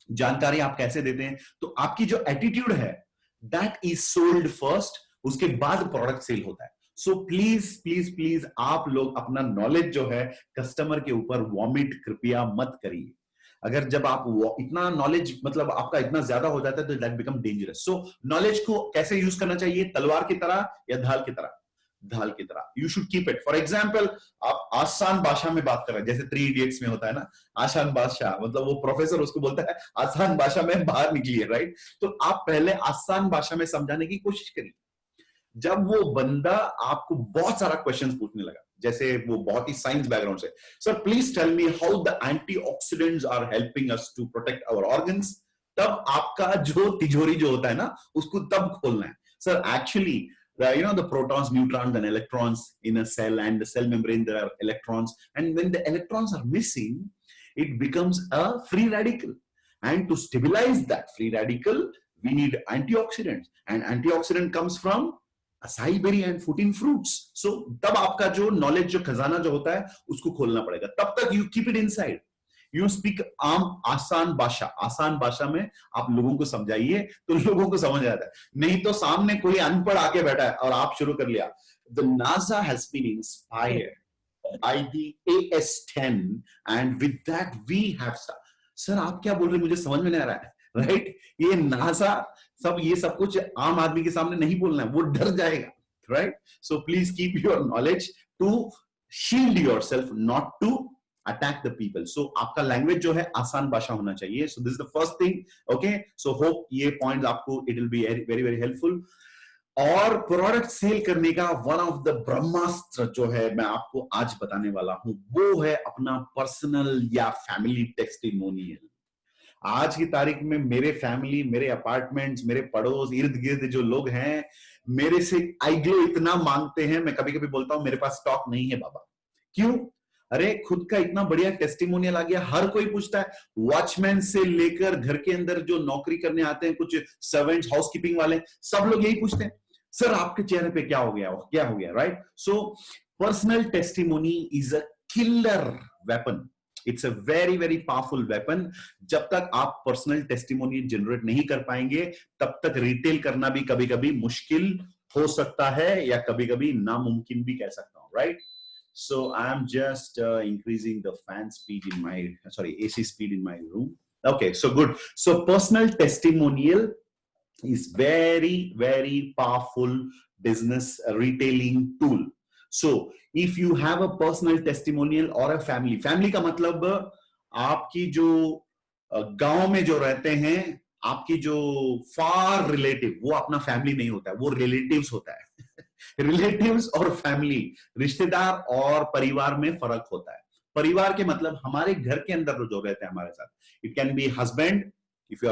जानकारी आप कैसे देते हैं, तो आपकी जो एटीट्यूड है दैट इज सोल्ड फर्स्ट, उसके बाद प्रोडक्ट सेल होता है. सो प्लीज आप लोग अपना नॉलेज जो है कस्टमर के ऊपर वॉमिट कृपया मत करिए. अगर जब आप इतना नॉलेज मतलब आपका इतना ज्यादा हो जाता है तो that become dangerous. So knowledge को कैसे यूज करना चाहिए? तलवार की तरह या ढाल की तरह? ढाल की तरह. You should keep it. For example, आप आसान भाषा में बात कर रहे हैं, जैसे 3 इडियट्स में होता है ना, आसान भाषा, मतलब वो प्रोफेसर उसको बोलता है आसान भाषा में बाहर निकलिए, राइट? तो आप पहले आसान भाषा में समझाने की कोशिश करिए. जब वो बंदा आपको बहुत सारा क्वेश्चंस पूछने लगा, जैसे वो बहुत ही साइंस बैकग्राउंड से, sir please tell me how the antioxidants are helping us to protect our organs, तब आपका जो तिजोरी जो होता है ना, उसको तब खोलना है. Sir actually the protons, neutrons and electrons in a cell, and the cell membrane there are electrons, and when the electrons are missing it becomes a free radical, and to stabilize that free radical we need antioxidants, and antioxidant comes from acai berry and 14 fruits. So तब आपका जो नॉलेज, जो खजाना जो होता है उसको खोलना पड़ेगा. तब तक you keep it inside. You speak आसान भाषा में आप लोगों को समझाइए तो लोगों को समझ आता है. नहीं तो सामने कोई अनपढ़ आके बैठा है और आप शुरू कर लिया. The NASA has been inspired by the AS10 and with that we have sir आप क्या बोल रहे हैं, मुझे समझ में नहीं आ रहा है, राइट? ये नासा ये सब कुछ आम आदमी के सामने नहीं बोलना है, वो डर जाएगा, right? So please keep your knowledge to shield yourself, not to attack the people. So आपका लैंग्वेज जो है आसान भाषा होना चाहिए. So this is the first thing. Okay, so hope ये पॉइंट आपको it will be very very helpful. और प्रोडक्ट सेल करने का वन ऑफ द ब्रह्मास्त्र जो है मैं आपको आज बताने वाला हूं, वो है अपना पर्सनल या फैमिली टेस्टिमोनियल. आज की तारीख में मेरे फैमिली, मेरे अपार्टमेंट्स, मेरे पड़ोस, इर्द गिर्द जो लोग हैं, मेरे से आईग्लो इतना मांगते हैं, मैं कभी कभी बोलता हूं मेरे पास स्टॉक नहीं है बाबा। क्यों? अरे खुद का इतना बढ़िया टेस्टिमोनियल आ गया, हर कोई पूछता है, वॉचमैन से लेकर घर के अंदर जो नौकरी करने आते हैं, कुछ सर्वेंट्स, हाउसकीपिंग वाले, सब लोग यही पूछते हैं, सर आपके चेहरे पे क्या हो गया, क्या हो गया, right? So personal testimony is a killer weapon, it's a very very powerful weapon. जब तक आप पर्सनल टेस्टिमोनी जनरेट नहीं कर पाएंगे, तब तक रिटेल करना भी कभी कभी मुश्किल हो सकता है, या कभी कभी नामुमकिन भी कह सकता हूं, right? So I'm just increasing the fan speed in my, sorry, AC speed in my room. Okay, so good. So personal testimonial is very, very powerful business retailing tool. So if you have a personal testimonial or a family का मतलब आपकी जो गांव में जो रहते हैं, आपकी जो फार रिलेटिव, वो अपना फैमिली नहीं होता है, वो रिलेटिव्स होता है। रिलेटिव्स और फैमिली, रिश्तेदार और परिवार में फर्क होता है। परिवार के मतलब हमारे घर के अंदर जो रहते हैं हमारे साथ, it can be husband, if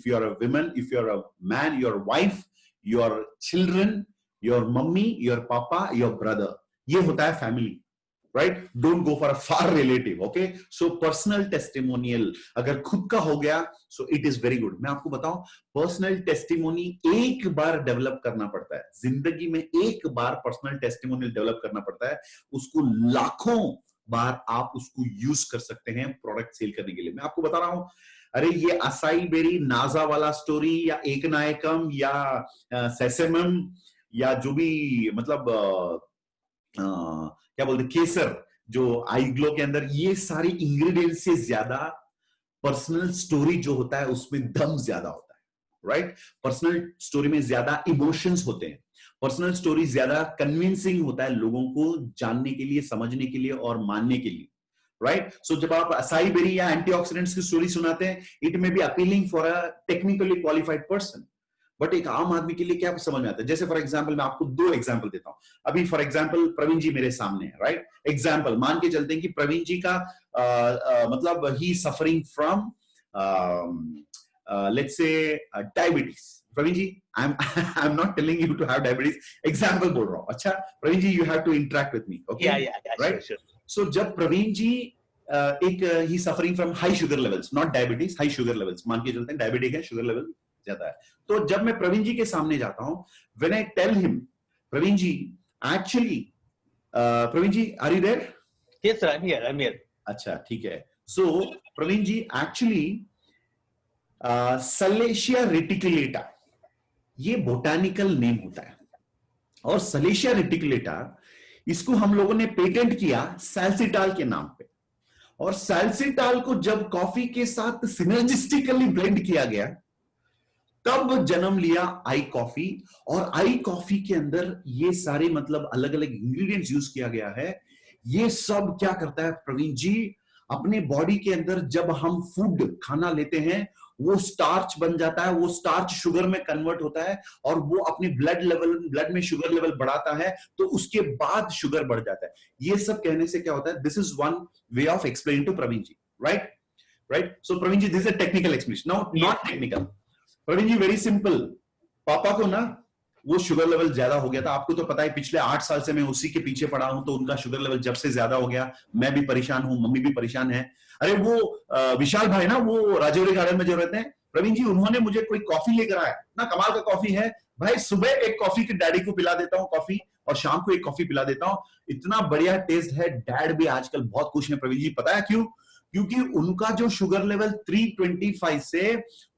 you are a woman, if you are a man, your wife, your children, your mummy, your papa, your brother, ये होता है family, right? Don't go for a far relative, okay? So personal testimonial अगर खुद का हो गया, so it is very good. मैं आपको बताऊं, पर्सनल टेस्टिमोनी एक बार डेवलप करना पड़ता है जिंदगी में, एक बार पर्सनल टेस्टिमोनियल डेवलप करना पड़ता है, उसको लाखों बार आप उसको यूज कर सकते हैं प्रोडक्ट सेल करने के लिए। मैं आपको बता रहा हूं, अरे ये असाई बेरी नाजा वाला स्टोरी, या एक नायकम, या सेसेमम, या जो भी मतलब क्या बोलते, केसर, जो आईग्लो के अंदर, ये सारी इंग्रेडिएंट्स से ज्यादा पर्सनल स्टोरी जो होता है उसमें दम ज्यादा होता है, राइट? पर्सनल स्टोरी में ज्यादा इमोशंस होते हैं, पर्सनल स्टोरी ज्यादा कन्विंसिंग होता है लोगों को जानने के लिए, समझने के लिए और मानने के लिए, राइट? सो जब आप असाई बेरी या एंटीऑक्सीडेंट्स की स्टोरी सुनाते हैं, it may be appealing for a technically qualified person, but एक आम आदमी के लिए क्या समझ में आता है? जैसे फॉर एग्जांपल, मैं आपको 2 एग्जांपल देता हूं। अभी फॉर एग्जांपल प्रवीण जी मेरे सामने है, राइट? एग्जांपल मान के चलते हैं कि प्रवीण जी का मतलब ही suffering from let's say diabetes. Praveen ji, I am not telling you to have diabetes, example बोल रहा हूं। अच्छा Praveen ji, you have to interact with me, okay? Right? So जब प्रवीण जी एक ही suffering from high sugar levels, not diabetes, high sugar levels, मान के चलते हैं डायबिटिक है, शुगर लेवल ज्यादा है, तो जब मैं प्रवीण जी के सामने जाता हूं, when I tell him, Praveen ji actually, Praveen ji are you there? Yes, sir, I'm here. अच्छा ठीक है। So Praveen ji actually Salacia reticulata, ये बोटानिकल नेम होता है, और सलेशिया रेटिकुलेटा इसको हम लोगों ने पेटेंट किया सैल्सिटाल के नाम पे, और सैल्सिटाल को जब कॉफी के साथ सिनर्जिस्टिकली ब्लेंड किया गया, तब जन्म लिया आई कॉफी। और आई कॉफी के अंदर ये सारे मतलब अलग अलग इंग्रेडिएंट्स यूज किया गया है। ये सब क्या करता है प्रवीण जी, अपने बॉडी के अंदर जब हम फूड खाना लेते हैं, वो स्टार्च बन जाता है, वो स्टार्च शुगर में कन्वर्ट होता है, और वो अपने ब्लड में शुगर लेवल बढ़ाता है, तो उसके बाद शुगर बढ़ जाता है। ये सब कहने से क्या होता है, this is one way of explaining to Praveen ji, right? So Praveen ji, this is a technical explanation, now not technical. Praveen ji very simple, पापा को ना वो शुगर लेवल ज्यादा हो गया था, आपको तो पता है, पिछले 8 साल से मैं उसी के पीछे पड़ा हूं, तो उनका शुगर लेवल जब से ज्यादा हो गया, मैं भी परेशान हूं, मम्मी भी परेशान है। अरे वो विशाल भाई ना, वो राजौरी गार्डन में जो रहते हैं, प्रवीण जी उन्होंने मुझे कोई कॉफी लेकर आया ना, कमाल का कॉफी है भाई, सुबह एक कॉफी के डैडी को पिला देता हूँ कॉफी, और शाम को एक कॉफी पिला देता हूँ, इतना बढ़िया टेस्ट है। डैड भी आजकल बहुत खुश है प्रवीण जी, पता है क्यों? क्योंकि उनका जो शुगर लेवल 325 से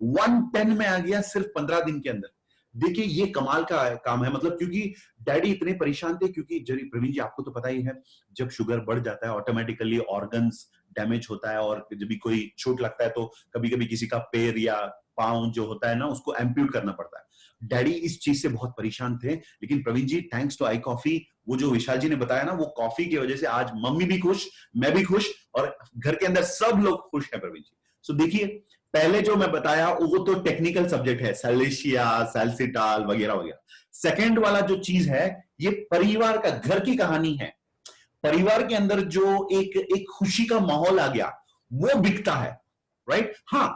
110 में आ गया सिर्फ 15 दिन के अंदर। देखिए ये कमाल का काम है, मतलब क्योंकि डैडी इतने परेशान थे, क्योंकि प्रवीण जी आपको तो पता ही है, जब शुगर बढ़ जाता है ऑटोमेटिकली ऑर्गन्स डैमेज होता है, और जब भी कोई चोट लगता है तो कभी कभी किसी का पैर या पांव जो होता है ना, उसको एम्प्यूट करना पड़ता है। डैडी इस चीज से बहुत परेशान थे, लेकिन प्रवीण जी थैंक्स टू आई कॉफी, वो जो विशाल जी ने बताया ना, वो कॉफी की वजह से आज मम्मी भी खुश, मैं भी खुश, और घर के अंदर सब लोग खुश हैं प्रवीण जी। सो देखिए, पहले जो मैं बताया वो तो टेक्निकल सब्जेक्ट है, सैलेशिया, सैल्सिटाल वगैरह वगैरह। सेकंड वाला जो चीज है, ये परिवार का, घर की कहानी है। परिवार के अंदर जो एक खुशी का माहौल आ गया, वो बिकता है, राइट? हाँ,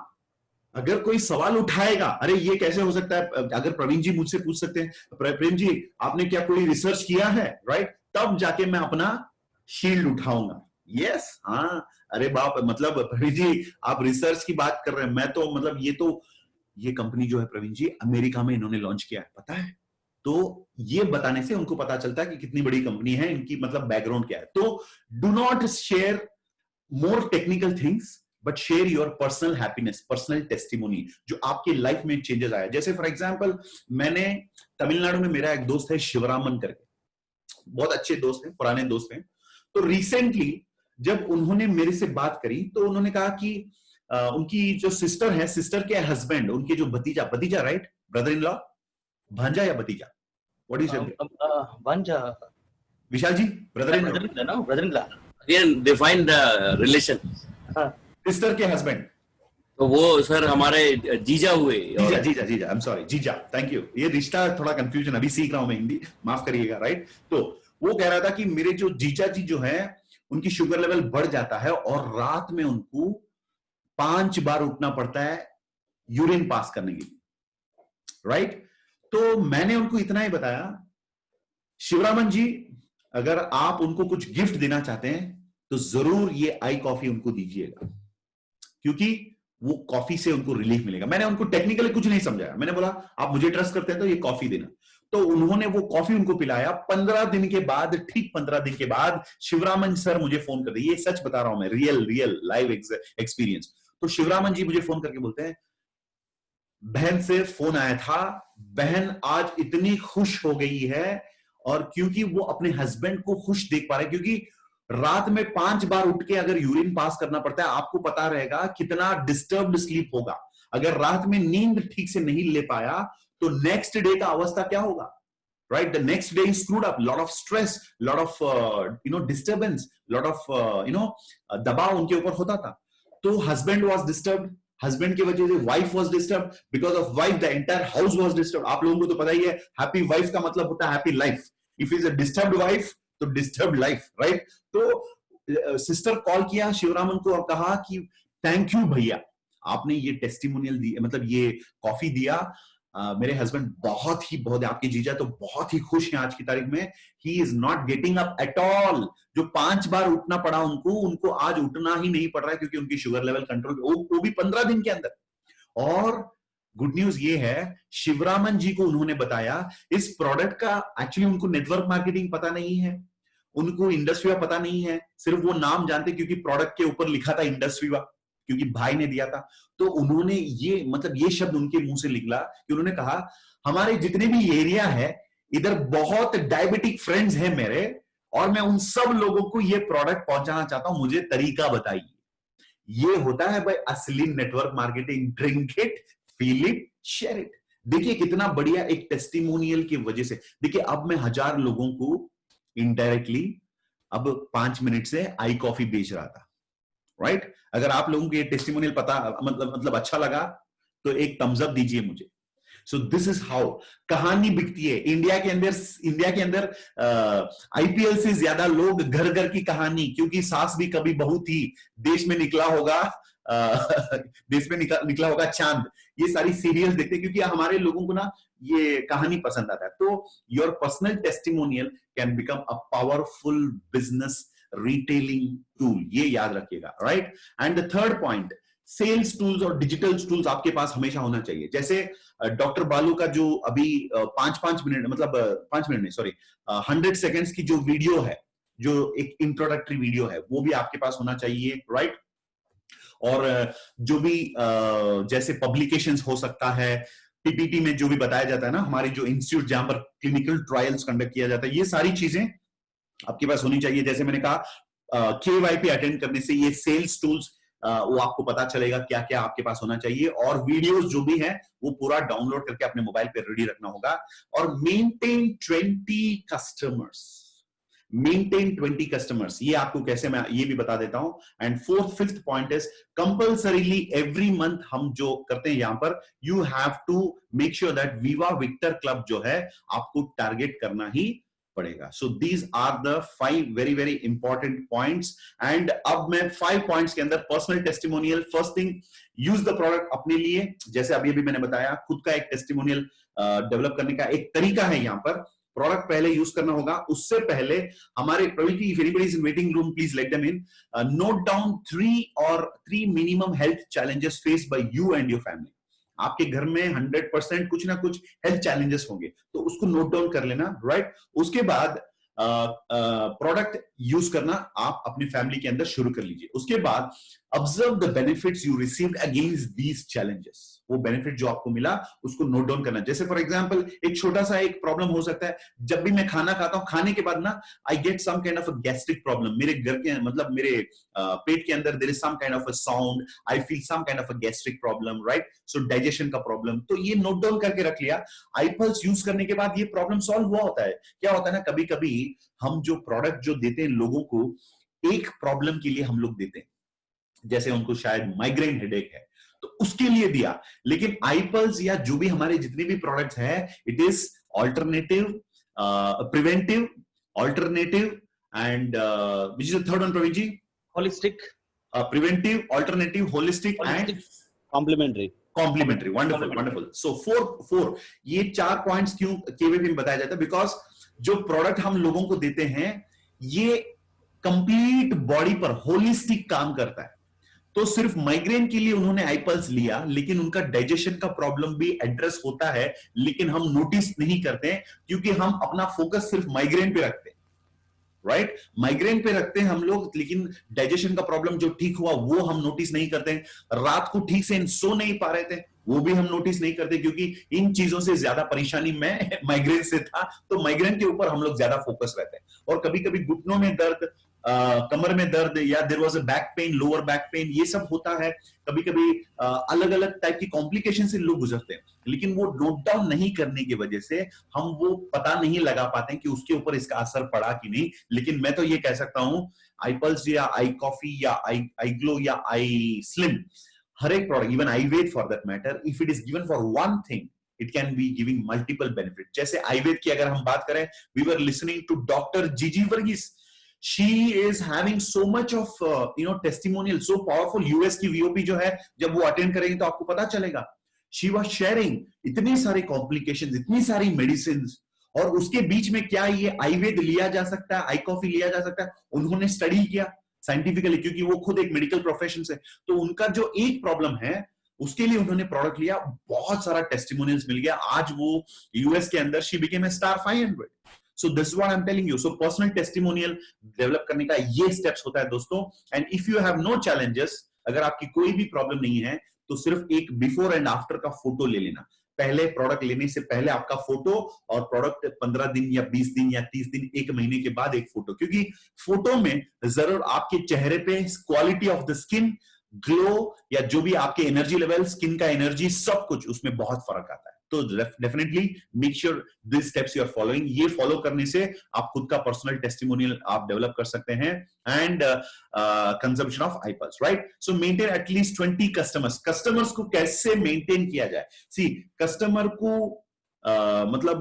अगर कोई सवाल उठाएगा, अरे ये कैसे हो सकता है, अगर प्रवीण जी मुझसे पूछ सकते हैं, प्रेम जी आपने क्या कोई रिसर्च किया है, राइट, तब जाके मैं अपना शील्ड उठाऊंगा। यस, हाँ, अरे बाप, मतलब प्रवीण जी आप रिसर्च की बात कर रहे हैं, मैं तो मतलब ये कंपनी जो है प्रवीण जी अमेरिका में इन्होंने लॉन्च किया है, पता है? तो ये बताने से उनको पता चलता है कि कितनी बड़ी कंपनी है, इनकी मतलब बैकग्राउंड क्या है। तो do not share more technical things, but share your personal happiness, personal testimony, जो आपके लाइफ में चेंजेस आया। जैसे फॉर एग्जांपल, मैंने तमिलनाडु में, मेरा एक दोस्त है शिवरामन करके, बहुत अच्छे दोस्त हैं, पुराने दोस्त हैं। तो रिसेंटली जब उन्होंने मेरे से बात करी तो उन्होंने कहा कि उनकी जो सिस्टर है, सिस्टर के हस्बैंड, उनके जो भतीजा राइट, ब्रदर इन लॉ, भांजा या भतीजा, what is it? Vanja. Vishal ji, brother in law, Brother-in-law, no? Brother-in-law. Again, define the relation. Sister के हस्बैंड, तो वो सर हमारे जीजा हुए। जीजा, आई एम सॉरी, जीजा, थैंक यू। ये रिश्ता थोड़ा कंफ्यूजन, अभी सीख रहा हूं मैं हिंदी, माफ करिएगा, राइट। तो वो कह रहा था कि मेरे जो जीजा जी जो है उनकी शुगर लेवल बढ़ जाता है और रात में उनको 5 बार उठना पड़ता है यूरिन पास करने के लिए, राइट। तो मैंने उनको इतना ही बताया, शिवरामन जी अगर आप उनको कुछ गिफ्ट देना चाहते हैं तो जरूर ये आई कॉफी उनको दीजिएगा, क्योंकि वो कॉफी से उनको रिलीफ मिलेगा। मैंने उनको टेक्निकली कुछ नहीं समझाया, मैंने बोला आप मुझे ट्रस्ट करते हैं तो ये कॉफी देना। तो उन्होंने वो कॉफी उनको पिलाया। 15 दिन के बाद, ठीक 15 दिन के बाद शिवरामन सर मुझे फोन कर दिए, ये सच बता रहा हूं मैं, रियल लाइव एक्सपीरियंस। तो शिवरामन जी मुझे फोन करके बोलते हैं, बहन से फोन आया था, बहन आज इतनी खुश हो गई है, और क्योंकि वो अपने हस्बैंड को खुश देख पा रहे, क्योंकि रात में 5 बार उठ के अगर यूरिन पास करना पड़ता है, आपको पता रहेगा कितना डिस्टर्ब्ड स्लीप होगा। अगर रात में नींद ठीक से नहीं ले पाया तो नेक्स्ट डे का अवस्था क्या होगा, right? The next day is screwed up, lot of stress, lot of disturbance, lot of दबाव उनके ऊपर होता था। तो हस्बैंड वॉज डिस्टर्ब्ड, हस्बैंड की वजह से wife was disturb, because of wife the entire house was disturb. आप लोगों को तो पता ही है, हैप्पी वाइफ का मतलब होता है happy life. If is a disturbed wife तो डिस्टर्ब्ड लाइफ, राइट? तो सिस्टर कॉल किया शिवरामन को और कहा कि थैंक यू भैया, आपने ये टेस्टिमोनियल दी, मतलब ये कॉफी दिया। मेरे हस्बैंड बहुत आपके जीजा तो बहुत ही खुश हैं आज की तारीख में। He is not getting up at all. जो 5 बार उठना पड़ा उनको आज उठना ही नहीं पड़ रहा है, क्योंकि उनकी शुगर लेवल कंट्रोल, वो भी 15 दिन के अंदर। और गुड न्यूज ये है, शिवरामन जी को उन्होंने बताया इस प्रोडक्ट का, एक्चुअली उनको नेटवर्क मार्केटिंग पता नहीं है, उनको इंडस्ट्री पता नहीं है, सिर्फ वो नाम जानते क्योंकि प्रोडक्ट के ऊपर लिखा था इंडस्ट्री, क्योंकि भाई ने दिया था। तो उन्होंने ये शब्द उनके मुंह से निकला कि उन्होंने कहा, हमारे जितने भी एरिया है इधर बहुत डायबिटिक फ्रेंड्स हैं मेरे, और मैं उन सब लोगों को ये प्रोडक्ट पहुंचाना चाहता हूं, मुझे तरीका बताइए। ये होता है भाई असली network marketing. Drink it, feel it, share it. देखिए कितना बढ़िया एक टेस्टिमोनियल की वजह से। देखिए अब मैं 1000 लोगों को इनडायरेक्टली अब 5 मिनट से आई कॉफी बेच रहा था, राइट? अगर आप लोगों को ये टेस्टिमोनियल पता मतलब अच्छा लगा तो एक थम्स अप दीजिए मुझे। सो दिस इज हाउ कहानी बिकती है इंडिया के अंदर। आईपीएल से ज्यादा लोग घर घर की कहानी, क्योंकि सास भी कभी बहू थी, देश में निकला होगा निकला होगा चांद, ये सारी सीरियल्स देखते हैं, क्योंकि हमारे लोगों को ना ये कहानी पसंद आता है। तो your personal testimonial can become a powerful business retailing tool, ये याद रखिएगा, right? And the third point, sales tools और डिजिटल टूल्स आपके पास हमेशा होना चाहिए। जैसे डॉक्टर बालू का जो अभी 5 मिनट, मतलब 5 मिनट नहीं, सॉरी 100 सेकेंड्स की जो वीडियो है, जो एक इंट्रोडक्टरी वीडियो है, वो भी आपके पास होना चाहिए, राइट? और जो भी जैसे पब्लिकेशंस हो सकता है, पीपीटी में जो भी बताया जाता है ना, हमारे जो इंस्टीट्यूट जहां पर क्लिनिकल ट्रायल्स कंडक्ट किया जाता है, ये सारी चीजें आपके पास होनी चाहिए। जैसे मैंने कहा KYP अटेंड करने से ये सेल्स टूल्स वो आपको पता चलेगा क्या क्या आपके पास होना चाहिए, और वीडियोस जो भी हैं वो पूरा डाउनलोड करके अपने मोबाइल पे रेडी रखना होगा। और मेंटेन 20 कस्टमर्स, ये आपको कैसे, मैं ये भी बता देता हूं। And fifth point is compulsorily every month हम जो करते हैं यहां पर, you have to make sure that Viva Victor club जो है आपको टारगेट करना ही पड़ेगा. So these are the 5 very very important points. And अब मैं 5 points के अंदर personal testimonial. First thing, use the product अपने लिए. जैसे अभी मैंने बताया, खुद का एक testimonial डेवलप करने का एक तरीका है. यहाँ पर प्रोडक्ट पहले यूज करना होगा. उससे पहले हमारे Praveen, if anybody is in waiting room, please let them in. Note down 3 minimum health challenges faced by you and your family. आपके घर में 100% कुछ ना कुछ हेल्थ चैलेंजेस होंगे, तो उसको नोट डाउन कर लेना, राइट. उसके बाद प्रोडक्ट यूज करना आप अपनी फैमिली के अंदर शुरू कर लीजिए. उसके बाद observe the benefits you received against these challenges. वो बेनिफिट जो आपको मिला उसको नोट डाउन करना. जैसे फॉर एग्जांपल एक छोटा सा एक प्रॉब्लम हो सकता है, जब भी मैं खाना खाता हूं, खाने के बाद ना I get some kind of a gastric problem. मेरे घर के मतलब मेरे पेट के अंदर there is some kind of a sound, I feel some kind of a gastric problem, right. So digestion का प्रॉब्लम, तो ये नोट डाउन करके रख लिया. iPulse यूज करने के बाद ये प्रॉब्लम सॉल्व हुआ होता है. क्या होता है ना, कभी कभी हम जो प्रोडक्ट जो देते हैं लोगों को, एक प्रॉब्लम के लिए हम लोग देते हैं. जैसे उनको शायद माइग्रेन हेडेक है, तो उसके लिए दिया. लेकिन iPulse या जो भी हमारे जितने भी प्रोडक्ट्स हैं, it is alternative, preventive, alternative and which is the third one Praveen ji? Holistic. Preventive, alternative, holistic and Complementary. Complementary. Wonderful wonderful. So four ये 4 पॉइंट्स क्यों केवीपी में बताया जाता है? बिकॉज जो प्रोडक्ट हम लोगों को देते हैं ये कंप्लीट बॉडी पर होलिस्टिक काम करता है. तो सिर्फ माइग्रेन के लिए उन्होंने iPulse लिया, लेकिन उनका डाइजेशन का प्रॉब्लम भी एड्रेस होता है, लेकिन हम नोटिस नहीं करते हैं क्योंकि हम अपना फोकस सिर्फ माइग्रेन पे रखते हैं, राइट. माइग्रेन पे रखते हैं हम लोग, लेकिन डाइजेशन का प्रॉब्लम जो ठीक हुआ वो हम नोटिस नहीं करते हैं. रात को ठीक से सो नहीं पा रहे थे, वो भी हम नोटिस नहीं करते, क्योंकि इन चीजों से ज्यादा परेशानी मैं माइग्रेन से था, तो माइग्रेन के ऊपर हम लोग ज्यादा फोकस रहते हैं. और कभी कभी घुटनों में दर्द, कमर में दर्द, या there was a back pain, lower back pain, ये सब होता है. कभी कभी अलग अलग टाइप की कॉम्प्लिकेशन से लोग गुजरते हैं, लेकिन वो नोट डाउन नहीं करने की वजह से हम वो पता नहीं लगा पाते हैं कि उसके ऊपर इसका असर पड़ा कि नहीं. लेकिन मैं तो ये कह सकता हूं, iPulse या iCoffee या iGlow या iSlim, हर एक product, even iVed for that matter, if it is given for one thing, it can be giving multiple benefit. जैसे iVed की अगर हम बात करें, we were listening to doctor G G Varghese. She is having so much of testimonial, so powerful. US की VOP जो है, जब वो अटेंड करेंगे तो आपको पता चलेगा. She was sharing इतने सारे कॉम्प्लिकेशंस, इतनी सारी मेडिसिन, और उसके बीच में क्या ये iVed लिया जा सकता है, iCoffee लिया जा सकता है. उन्होंने स्टडी किया साइंटिफिकली, क्योंकि वो खुद एक मेडिकल प्रोफेशन से, तो उनका जो एक प्रॉब्लम है उसके लिए उन्होंने प्रोडक्ट लिया. बहुत सारा टेस्टिमोनियल्स मिल गया. आज वो यूएस के अंदर she became a star 500. So this is what I'm telling you. So personal testimonial develop करने का ये स्टेप्स होता है दोस्तों. And if you have no challenges, अगर आपकी कोई भी प्रॉब्लम नहीं है, तो सिर्फ एक बिफोर एंड आफ्टर का फोटो ले लेना. पहले प्रोडक्ट लेने से पहले आपका फोटो, और प्रोडक्ट 15 दिन या 20 दिन या 30 दिन, 1 महीने के बाद एक फोटो, क्योंकि फोटो में जरूर आपके चेहरे पे quality of the skin, glow, या जो भी आपके एनर्जी लेवल, स्किन का एनर्जी, सब कुछ उसमें बहुत फर्क आता है. तो definitely make sure this steps you are following. ये फॉलो करने से आप खुद का पर्सनल टेस्टिमोनियल आप डेवलप कर सकते हैं. And consumption of iPulse, right. So maintain at least 20 customers. Customers को कैसे मेंटेन किया जाए? सी, कस्टमर को मतलब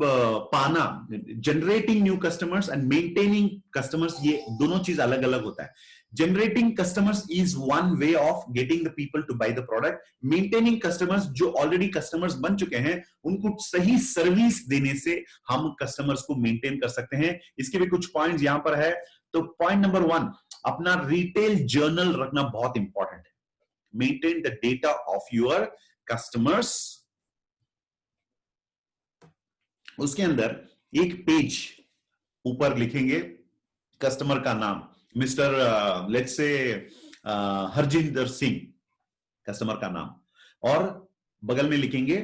पाना, generating new customers and maintaining customers, ये दोनों चीज अलग अलग होता है. Generating customers is one way of getting the people to buy the product. Maintaining customers, जो already customers बन चुके हैं, उनको सही सर्विस देने से हम customers को maintain कर सकते हैं. इसके भी कुछ पॉइंट्स यहां पर है. तो पॉइंट नंबर 1, अपना रिटेल जर्नल रखना बहुत इंपॉर्टेंट है. Maintain the data of your customers. उसके अंदर एक पेज ऊपर लिखेंगे कस्टमर का नाम, mister let's say Harjinder Singh, customer का नाम, और बगल में लिखेंगे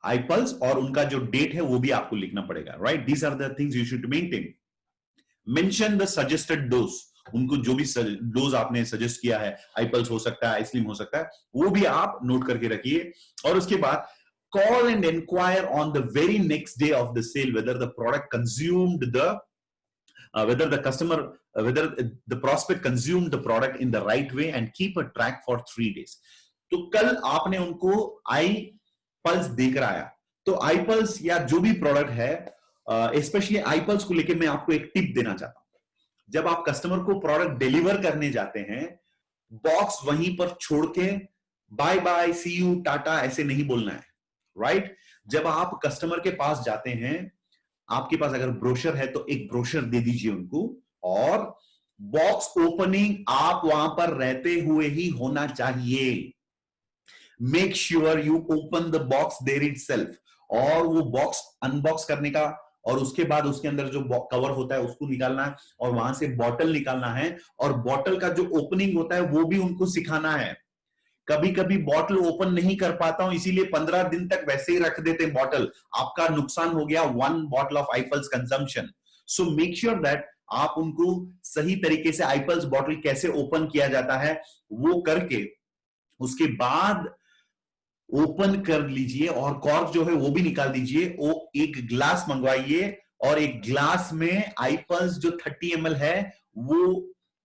iPulse, और उनका जो डेट है वो भी आपको लिखना पड़ेगा, right. These are the things you should maintain. Mention the suggested dose. उनको जो भी डोज आपने सजेस्ट किया है, iPulse हो सकता है, iSlim हो सकता है, वो भी आप नोट करके रखिए. और उसके बाद call and inquire on the very next day of the sale whether the product consumed the whether the prospect consumed the product in the right way, and keep a track for 3 days. तो कल आपने उनको iPulse देकर आया, तो iPulse या जो भी प्रोडक्ट है, स्पेशली आईपल्स को लेके मैं आपको एक टिप देना चाहता हूं। जब आप कस्टमर को प्रोडक्ट डिलीवर करने जाते हैं, बॉक्स वहीं पर छोड़ के bye bye, see you, tata ऐसे नहीं बोलना है, राइट? जब आप कस्टमर के पास जाते हैं, आपके पास अगर ब्रोशर है तो एक ब्रोशर दे दीजिए उनको, और बॉक्स ओपनिंग आप वहां पर रहते हुए ही होना चाहिए। Make sure you open the box there itself, और वो बॉक्स अनबॉक्स करने का, और उसके बाद उसके अंदर जो कवर होता है उसको निकालना है, और वहां से बॉटल निकालना है, और बॉटल का जो ओपनिंग होता है वो भी उनको सिखाना है। कभी कभी बॉटल ओपन नहीं कर पाता हूं, इसीलिए 15 दिन तक वैसे ही रख देते हैं बॉटल, आपका नुकसान हो गया 1 बॉटल ऑफ आईपल्स consumption. So make sure that आप उनको सही तरीके से आईपल्स बॉटल कैसे ओपन किया जाता है वो करके, उसके बाद ओपन कर लीजिए, और कॉर्क जो है वो भी निकाल दीजिए। वो एक ग्लास मंगवाइए, और एक ग्लास में आईपल्स जो 30 ml है वो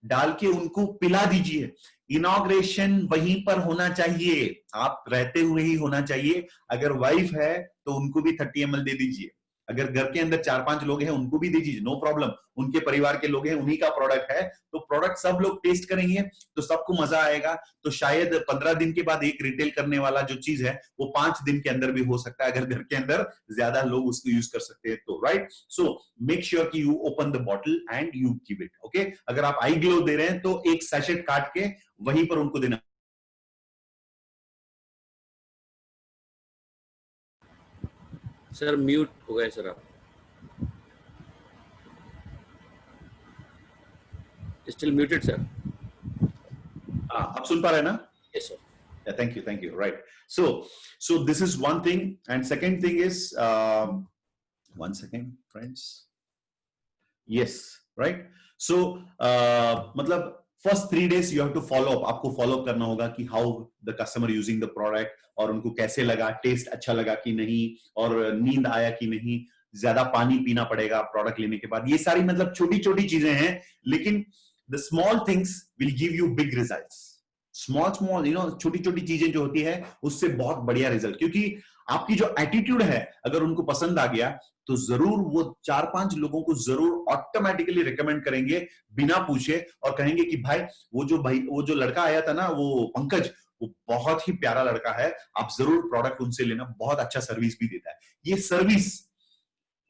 डाल के उनको पिला दीजिए। इनॉग्रेशन वहीं पर होना चाहिए, आप रहते हुए ही होना चाहिए। अगर वाइफ है तो उनको भी 30 ml दे दीजिए, अगर घर के अंदर 4-5 लोग हैं उनको भी दे दीजिए, नो प्रॉब्लम। उनके परिवार के लोग हैं, उन्हीं का प्रोडक्ट है, तो प्रोडक्ट सब लोग टेस्ट करेंगे तो सबको मजा आएगा। तो शायद 15 दिन के बाद एक रिटेल करने वाला जो चीज है वो 5 दिन के अंदर भी हो सकता है, अगर घर के अंदर ज्यादा लोग उसको यूज कर सकते हैं तो, राइट? सो मेक श्योर कि you open the bottle and you give it, okay? अगर आप आई ग्लो दे रहे हैं तो एक सैशेट काट के वहीं पर उनको देना। सर म्यूट हो गए सर, आप स्टिल म्यूटेड सर। आप सुन पा रहे हैं ना? Yes sir. Yeah, thank you. Right. So this is one thing, and second thing is, 1 second, friends. Yes, right. So मतलब first 3 days you have to follow up. आपको follow up करना होगा कि how the customer using the product, और उनको कैसे लगा, टेस्ट अच्छा लगा कि नहीं, और नींद आया कि नहीं, ज्यादा पानी पीना पड़ेगा प्रोडक्ट लेने के बाद। ये सारी मतलब छोटी छोटी चीजें हैं, लेकिन the small things will give you big results. Small छोटी छोटी चीजें जो होती है उससे बहुत बढ़िया रिजल्ट, क्योंकि आपकी जो एटीट्यूड है अगर उनको पसंद आ गया तो जरूर वो 4-5 लोगों को जरूर ऑटोमेटिकली रिकमेंड करेंगे बिना पूछे, और कहेंगे कि भाई वो जो लड़का आया था ना, वो पंकज, वो बहुत ही प्यारा लड़का है, आप जरूर प्रोडक्ट उनसे लेना, बहुत अच्छा सर्विस भी देता है। ये सर्विस,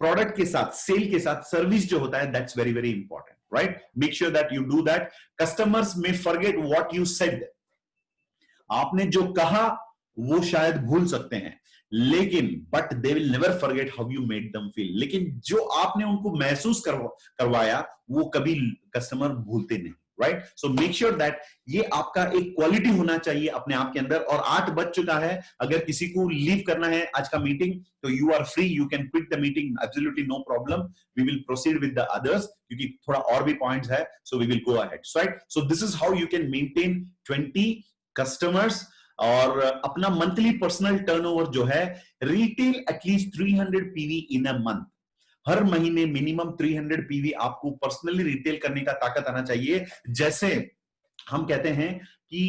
प्रोडक्ट के साथ, सेल के साथ सर्विस जो होता है, that's very very important, right? Make sure that you do that. Customers में फॉरगेट व्हाट यू सेड, आपने जो कहा वो शायद भूल सकते हैं, लेकिन but they will never forget how you made them feel. लेकिन जो आपने उनको महसूस करवाया वो कभी कस्टमर भूलते नहीं, right? So make sure that ये आपका एक क्वालिटी होना चाहिए अपने आप के अंदर। और 8 बज चुका है, अगर किसी को लीव करना है आज का मीटिंग तो you are free, you can quit the meeting, absolutely no problem. We will proceed with the others, क्योंकि थोड़ा और भी पॉइंट्स है, so we will go ahead, right? So this is how you can maintain 20 customers, और अपना मंथली पर्सनल टर्नओवर जो है, retail at least 300 PV in a month. हर महीने मिनिमम 300 पीवी आपको पर्सनली रिटेल करने का ताकत आना चाहिए। जैसे हम कहते हैं कि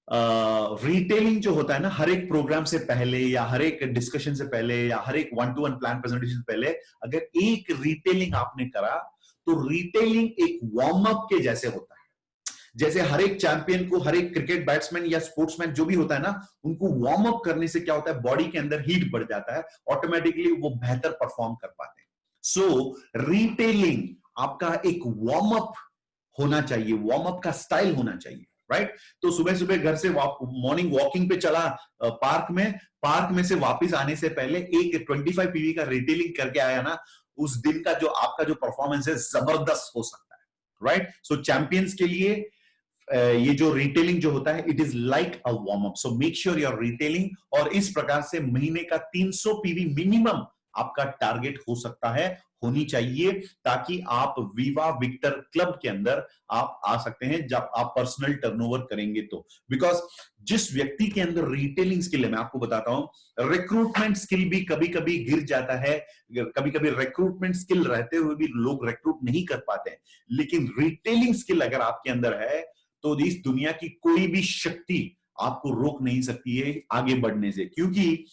रिटेलिंग जो होता है ना, हर एक प्रोग्राम से पहले या हर एक डिस्कशन से पहले या हर एक 1-to-1 प्लान प्रेजेंटेशन से पहले अगर एक रिटेलिंग आपने करा तो रिटेलिंग एक वार्म अप के जैसे होता है। जैसे हर एक चैंपियन को, हर एक क्रिकेट बैट्समैन या स्पोर्ट्समैन जो भी होता है ना, उनको वार्म अप करने से क्या होता है, बॉडी के अंदर हीट बढ़ जाता है, ऑटोमेटिकली वो बेहतर परफॉर्म कर पाते हैं। सो रिटेलिंग आपका एक वार्म अप होना चाहिए, वार्म अप का स्टाइल होना चाहिए, राइट? तो सुबह सुबह घर से मॉर्निंग वॉकिंग पे चला पार्क में से वापस आने से पहले एक 25 पीवी का रिटेलिंग करके आया ना, उस दिन का जो आपका जो परफॉर्मेंस है जबरदस्त हो सकता है, राइट? सो चैंपियंस के लिए ये जो रिटेलिंग जो होता है, it is like a warm up. So make sure you are retailing, और इस प्रकार से महीने का 300 पीवी मिनिमम आपका टारगेट हो सकता है, होनी चाहिए, ताकि आप विवा विक्टर क्लब के अंदर आप आ सकते हैं जब आप पर्सनल टर्नओवर करेंगे तो। बिकॉज जिस व्यक्ति के अंदर रिटेलिंग स्किल है, मैं आपको बताता हूं, रिक्रूटमेंट स्किल भी कभी कभी गिर जाता है, कभी कभी रिक्रूटमेंट स्किल रहते हुए भी लोग रिक्रूट नहीं कर पाते हैं, लेकिन रिटेलिंग स्किल अगर आपके अंदर है तो इस दुनिया की कोई भी शक्ति आपको रोक नहीं सकती है आगे बढ़ने से। क्योंकि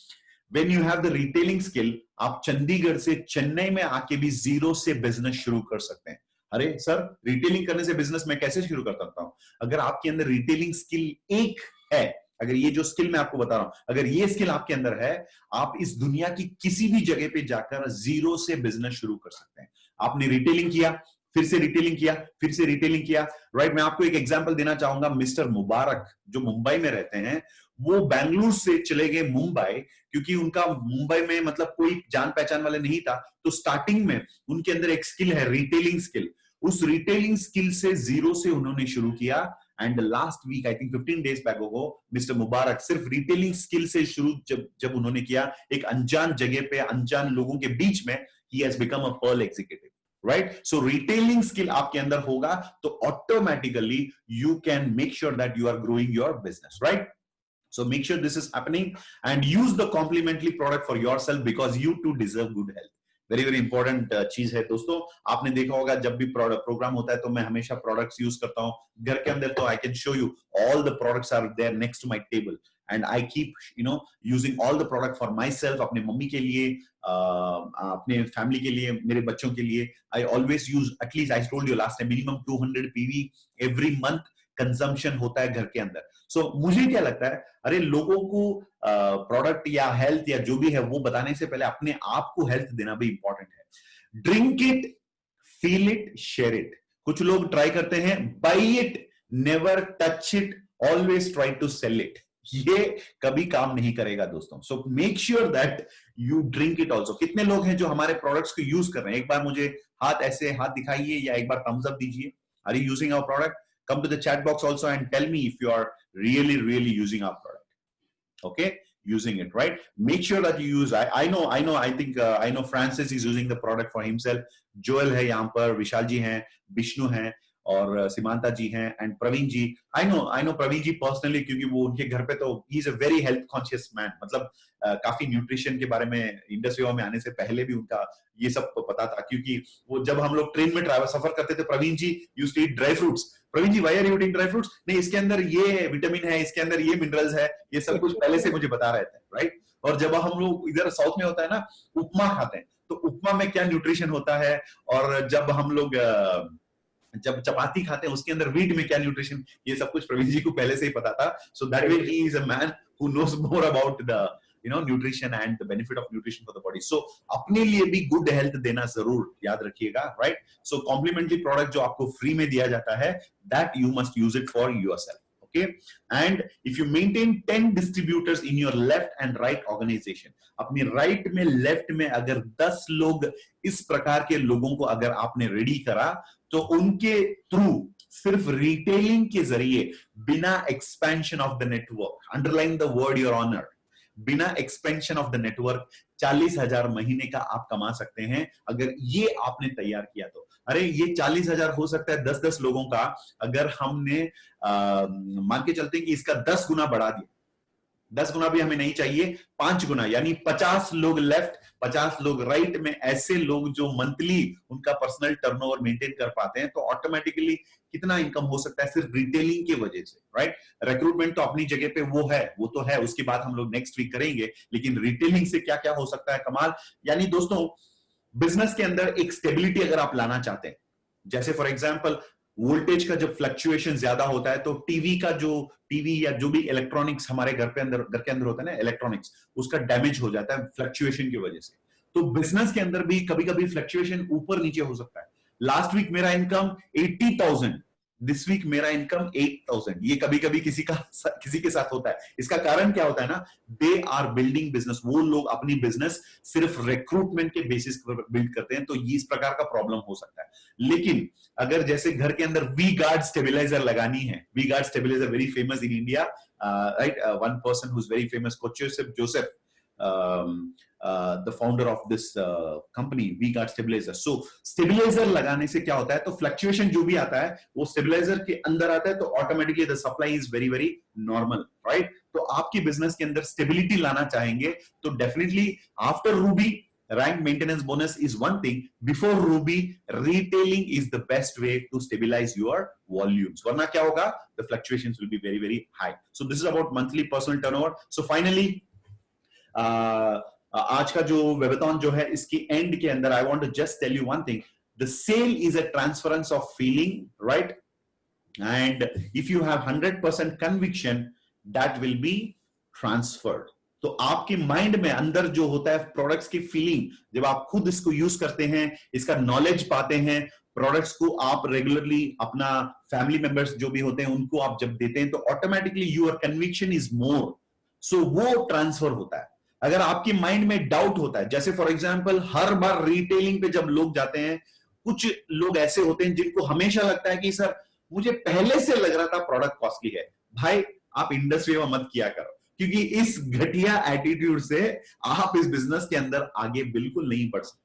when you have the retailing skill, आप चंडीगढ़ से चेन्नई में आके भी जीरो से बिजनेस शुरू कर सकते हैं। अरे सर, रिटेलिंग करने से बिजनेस मैं कैसे शुरू कर सकता हूं? अगर आपके अंदर रिटेलिंग स्किल एक है, अगर ये जो स्किल मैं आपको बता रहा हूं, अगर ये स्किल आपके अंदर है, आप इस दुनिया की किसी भी जगह पे जाकर जीरो से बिजनेस शुरू कर सकते हैं। आपने रिटेलिंग किया, फिर से रिटेलिंग किया, फिर से रिटेलिंग किया, राइट। मैं आपको एक एग्जांपल देना चाहूंगा। मिस्टर मुबारक जो मुंबई में रहते हैं, वो बेंगलुरु से चले गए मुंबई, क्योंकि उनका मुंबई में मतलब कोई जान पहचान वाले नहीं था। तो स्टार्टिंग में उनके अंदर एक स्किल है, रिटेलिंग स्किल। उस रिटेलिंग स्किल से जीरो से उन्होंने शुरू किया। And last week, I think 15 days back हो, मिस्टर मुबारक सिर्फ रिटेलिंग स्किल से शुरू जब उन्होंने किया, एक अनजान जगह पे अनजान लोगों के बीच में, he has become a pearl executive, right. So retailing skill आपके अंदर होगा तो automatically you can make sure that you are growing your business, right. So make sure this is happening and use the complementary product for yourself because you too deserve good health. Very very important चीज है दोस्तों। आपने देखा होगा जब भी प्रोग्राम होता है तो मैं हमेशा प्रोडक्ट्स यूज करता हूँ। घर के अंदर तो I can show you all the products are there next to my table and I keep using all the product for myself, अपने मम्मी के लिए, अपने फैमिली के लिए, मेरे बच्चों के लिए। I always use at least, I told you last time, minimum 200 PV every month consumption होता है घर के अंदर। सो मुझे क्या लगता है, अरे लोगों को प्रोडक्ट या हेल्थ या जो भी है वो बताने से पहले अपने आप को हेल्थ देना भी इंपॉर्टेंट है। Drink it, feel it, share it. कुछ लोग ट्राई करते हैं buy it, never touch it, always try to sell it. ये कभी काम नहीं करेगा दोस्तों। So make sure that you drink it also. कितने लोग हैं जो हमारे प्रोडक्ट्स को यूज कर रहे हैं? एक बार मुझे हाथ दिखाइए या एक बार थम्स अप दीजिए। Are you using our product? Come to the chat box also and tell me if you are really using our product. Okay, using it, right? Make sure that you use. I know Francis is using the product for himself. Joel है यहाँ पर, विशाल जी हैं, विष्णु हैं और सीमांता जी हैं and Praveen ji. I know Praveen ji personally, क्योंकि वो उनके घर पे तो he is a very health conscious man. मतलब काफी न्यूट्रिशन के बारे में इंडस्ट्री में आने से पहले भी उनका ये सब पता था, क्योंकि वो जब हम लोग ट्रेन में सफर करते थे, Praveen ji used to eat dry fruits. Praveen ji, why are you eating dry fruits? नहीं, इसके अंदर ये विटामिन है, इसके अंदर ये मिनरल्स है, ये सब कुछ पहले से मुझे बता रहे थे, राइट। और जब हम लोग इधर साउथ में होता है ना, उपमा खाते हैं, तो उपमा में क्या न्यूट्रिशन होता है, और जब हम लोग जब चपाती खाते हैं उसके अंदर व्हीट में क्या न्यूट्रिशन, ये सब कुछ प्रवीण जी को पहले से ही पता था। So that way he is a man who knows more about the nutrition and the benefit of nutrition for the body. सो अपने लिए भी गुड हेल्थ देना जरूर याद रखिएगा, राइट। सो कॉम्प्लीमेंट्री प्रोडक्ट जो आपको फ्री में दिया जाता है, that you must use it for yourself. Okay, and if you maintain 10 distributors in your left and right organization, अपनी राइट में लेफ्ट में अगर 10 लोग इस प्रकार के लोगों को अगर आपने रेडी करा, तो उनके थ्रू सिर्फ रिटेलिंग के जरिए, बिना expansion of the network, underline the word your honour, बिना एक्सपेंशन ऑफ द नेटवर्क 40,000 महीने का आप कमा सकते हैं अगर ये आपने तैयार किया तो। अरे ये 40,000 हो सकता है 10-10 लोगों का, अगर हमने मान के चलते हैं कि इसका 10 गुना बढ़ा दिया, 10 गुना भी हमें नहीं चाहिए, 5 गुना, यानी 50 लोग लेफ्ट 50 लोग राइट में, ऐसे लोग जो मंथली उनका पर्सनल टर्नओवर मेंटेन कर पाते हैं, तो ऑटोमेटिकली कितना इनकम हो सकता है सिर्फ रिटेलिंग की वजह से, राइट। रिक्रूटमेंट तो अपनी जगह पे वो तो है, उसकी बात हम लोग नेक्स्ट वीक करेंगे, लेकिन रिटेलिंग से क्या क्या हो सकता है कमाल। यानी दोस्तों, बिजनेस के अंदर एक स्टेबिलिटी अगर आप लाना चाहते हैं, जैसे फॉर एग्जांपल वोल्टेज का जब फ्लक्चुएशन ज्यादा होता है, तो टीवी या जो भी इलेक्ट्रॉनिक्स हमारे घर के अंदर होता है ना, इलेक्ट्रॉनिक्स, उसका डैमेज हो जाता है फ्लक्चुएशन की वजह से। तो बिजनेस के अंदर भी कभी कभी फ्लक्चुएशन ऊपर नीचे हो सकता है। लास्ट वीक मेरा इनकम 80,000, दिस वीक मेरा इनकम 8,000। ये कभी कभी किसी के साथ होता है। इसका कारण क्या होता है ना, दे आर बिल्डिंग बिजनेस। वो लोग अपनी बिजनेस सिर्फ रिक्रूटमेंट के बेसिस पर बिल्ड करते हैं, तो ये इस प्रकार का प्रॉब्लम हो सकता है। लेकिन अगर जैसे घर के अंदर वी गार्ड स्टेबिलाईजर लगानी है, V Guard stabiliser very famous in India, right, one person who is very famous, Kochouseph Joseph, the founder of this company, V-Guard Stabilizer. So stabilizer लगाने से क्या होता है, तो फ्लक्चुएशन जो भी आता है वो स्टेबिलाईजर के अंदर आता है, तो automatically the supply is very very normal, right. तो आपकी बिजनेस के अंदर स्टेबिलिटी लाना चाहेंगे तो definitely after Ruby rank maintenance bonus is one thing. Before Ruby, retailing is the best way to stabilize your volumes. वरना क्या होगा, the fluctuations will be very very high. So this is about monthly personal turnover. So finally, आज का जो वेबथॉन जो है इसकी एंड के अंदर I want to just tell you one thing, the sale is a transference of feeling, right? And if you have 100% conviction, that will be transferred. तो आपके माइंड में अंदर जो होता है प्रोडक्ट्स की फीलिंग, जब आप खुद इसको यूज करते हैं, इसका नॉलेज पाते हैं, प्रोडक्ट्स को आप रेगुलरली अपना फैमिली मेंबर्स जो भी होते हैं उनको आप जब देते हैं, तो automatically your conviction is more, so वो ट्रांसफर होता है। अगर आपके माइंड में डाउट होता है, जैसे फॉर एग्जांपल हर बार रिटेलिंग पे जब लोग जाते हैं, कुछ लोग ऐसे होते हैं जिनको हमेशा लगता है कि सर मुझे पहले से लग रहा था प्रोडक्ट कॉस्टली है। भाई आप इंडस्ट्री में मत किया करो, क्योंकि इस घटिया एटीट्यूड से आप इस बिजनेस के अंदर आगे बिल्कुल नहीं बढ़ सकते,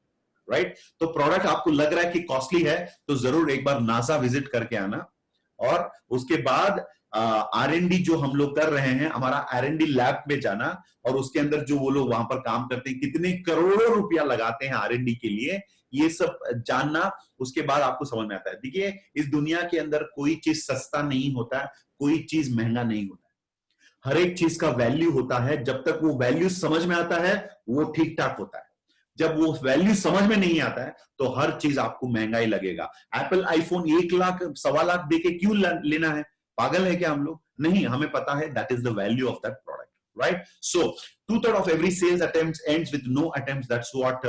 राइट? तो प्रोडक्ट आपको लग रहा है कि कॉस्टली है, तो जरूर एक बार नासा विजिट करके आना, और उसके बाद R&D जो हम लोग कर रहे हैं, हमारा R&D लैब में जाना, और उसके अंदर जो वो लोग वहां पर काम करते हैं, कितने करोड़ों रुपया लगाते हैं R&D के लिए, ये सब जानना, उसके बाद आपको समझ में आता है। देखिए, इस दुनिया के अंदर कोई चीज सस्ता नहीं होता, कोई चीज महंगा नहीं होता, हर एक चीज का वैल्यू होता है। जब तक वो वैल्यू समझ में आता है वो ठीक ठाक होता है, जब वो वैल्यू समझ में नहीं आता है तो हर चीज आपको महंगा ही लगेगा। एप्पल आईफोन 1 लाख 1.25 लाख देके क्यों लेना है? पागल है क्या हम लोग? नहीं, हमें पता है that is the value of that product, right? So 2/3 of every sales attempt ends with no attempt, that's what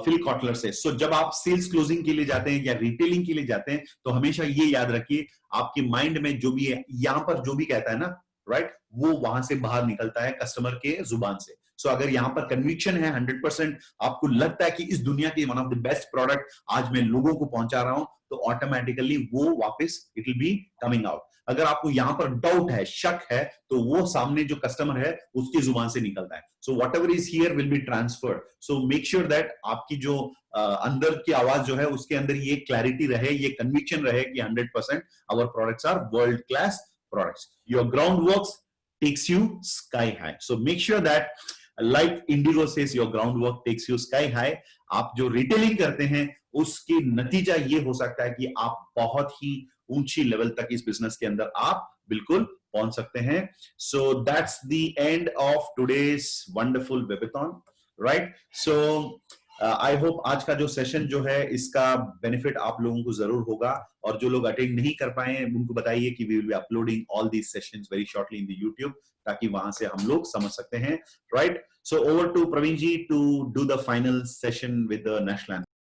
Phil Kotler say. So जब आप सेल्स क्लोजिंग के लिए जाते हैं या रिटेलिंग के लिए जाते हैं, तो हमेशा ये याद रखिए, आपके माइंड में जो भी है, यहां पर जो भी कहता है ना, राइट, वो वहां से बाहर निकलता है कस्टमर के जुबान से। सो अगर यहां पर कन्विक्शन है 100%, आपको लगता है कि इस दुनिया की one of the best product आज मैं लोगों को पहुंचा रहा हूं, तो ऑटोमेटिकली वो वापस it will be coming out. अगर आपको यहां पर डाउट है, शक है, तो वो सामने जो कस्टमर है उसकी जुबान से निकलता है। So what ever is here will be transferred. So make sure that आपकी जो अंदर की आवाज जो है उसके अंदर ये क्लैरिटी रहे, ये कन्विक्शन रहे कि 100% our products are world class products. Your groundwork takes you sky high. So make sure that, like Indigo says, your groundwork takes you sky high. आप जो रिटेलिंग करते हैं उसकी नतीजा ये हो सकता है कि आप बहुत ही ऊंची लेवल तक इस बिजनेस के अंदर आप बिल्कुल पहुंच सकते हैं। So that's the end of today's wonderful webathon, right? So I hope आज का जो सेशन जो है इसका बेनिफिट आप लोगों को जरूर होगा, और जो लोग अटेंड नहीं कर पाए हैं उनको बताइए कि we will be uploading all these sessions very shortly in the YouTube, ताकि वहां से हम लोग समझ सकते हैं, right? So over to Praveen ji to do the final session with the national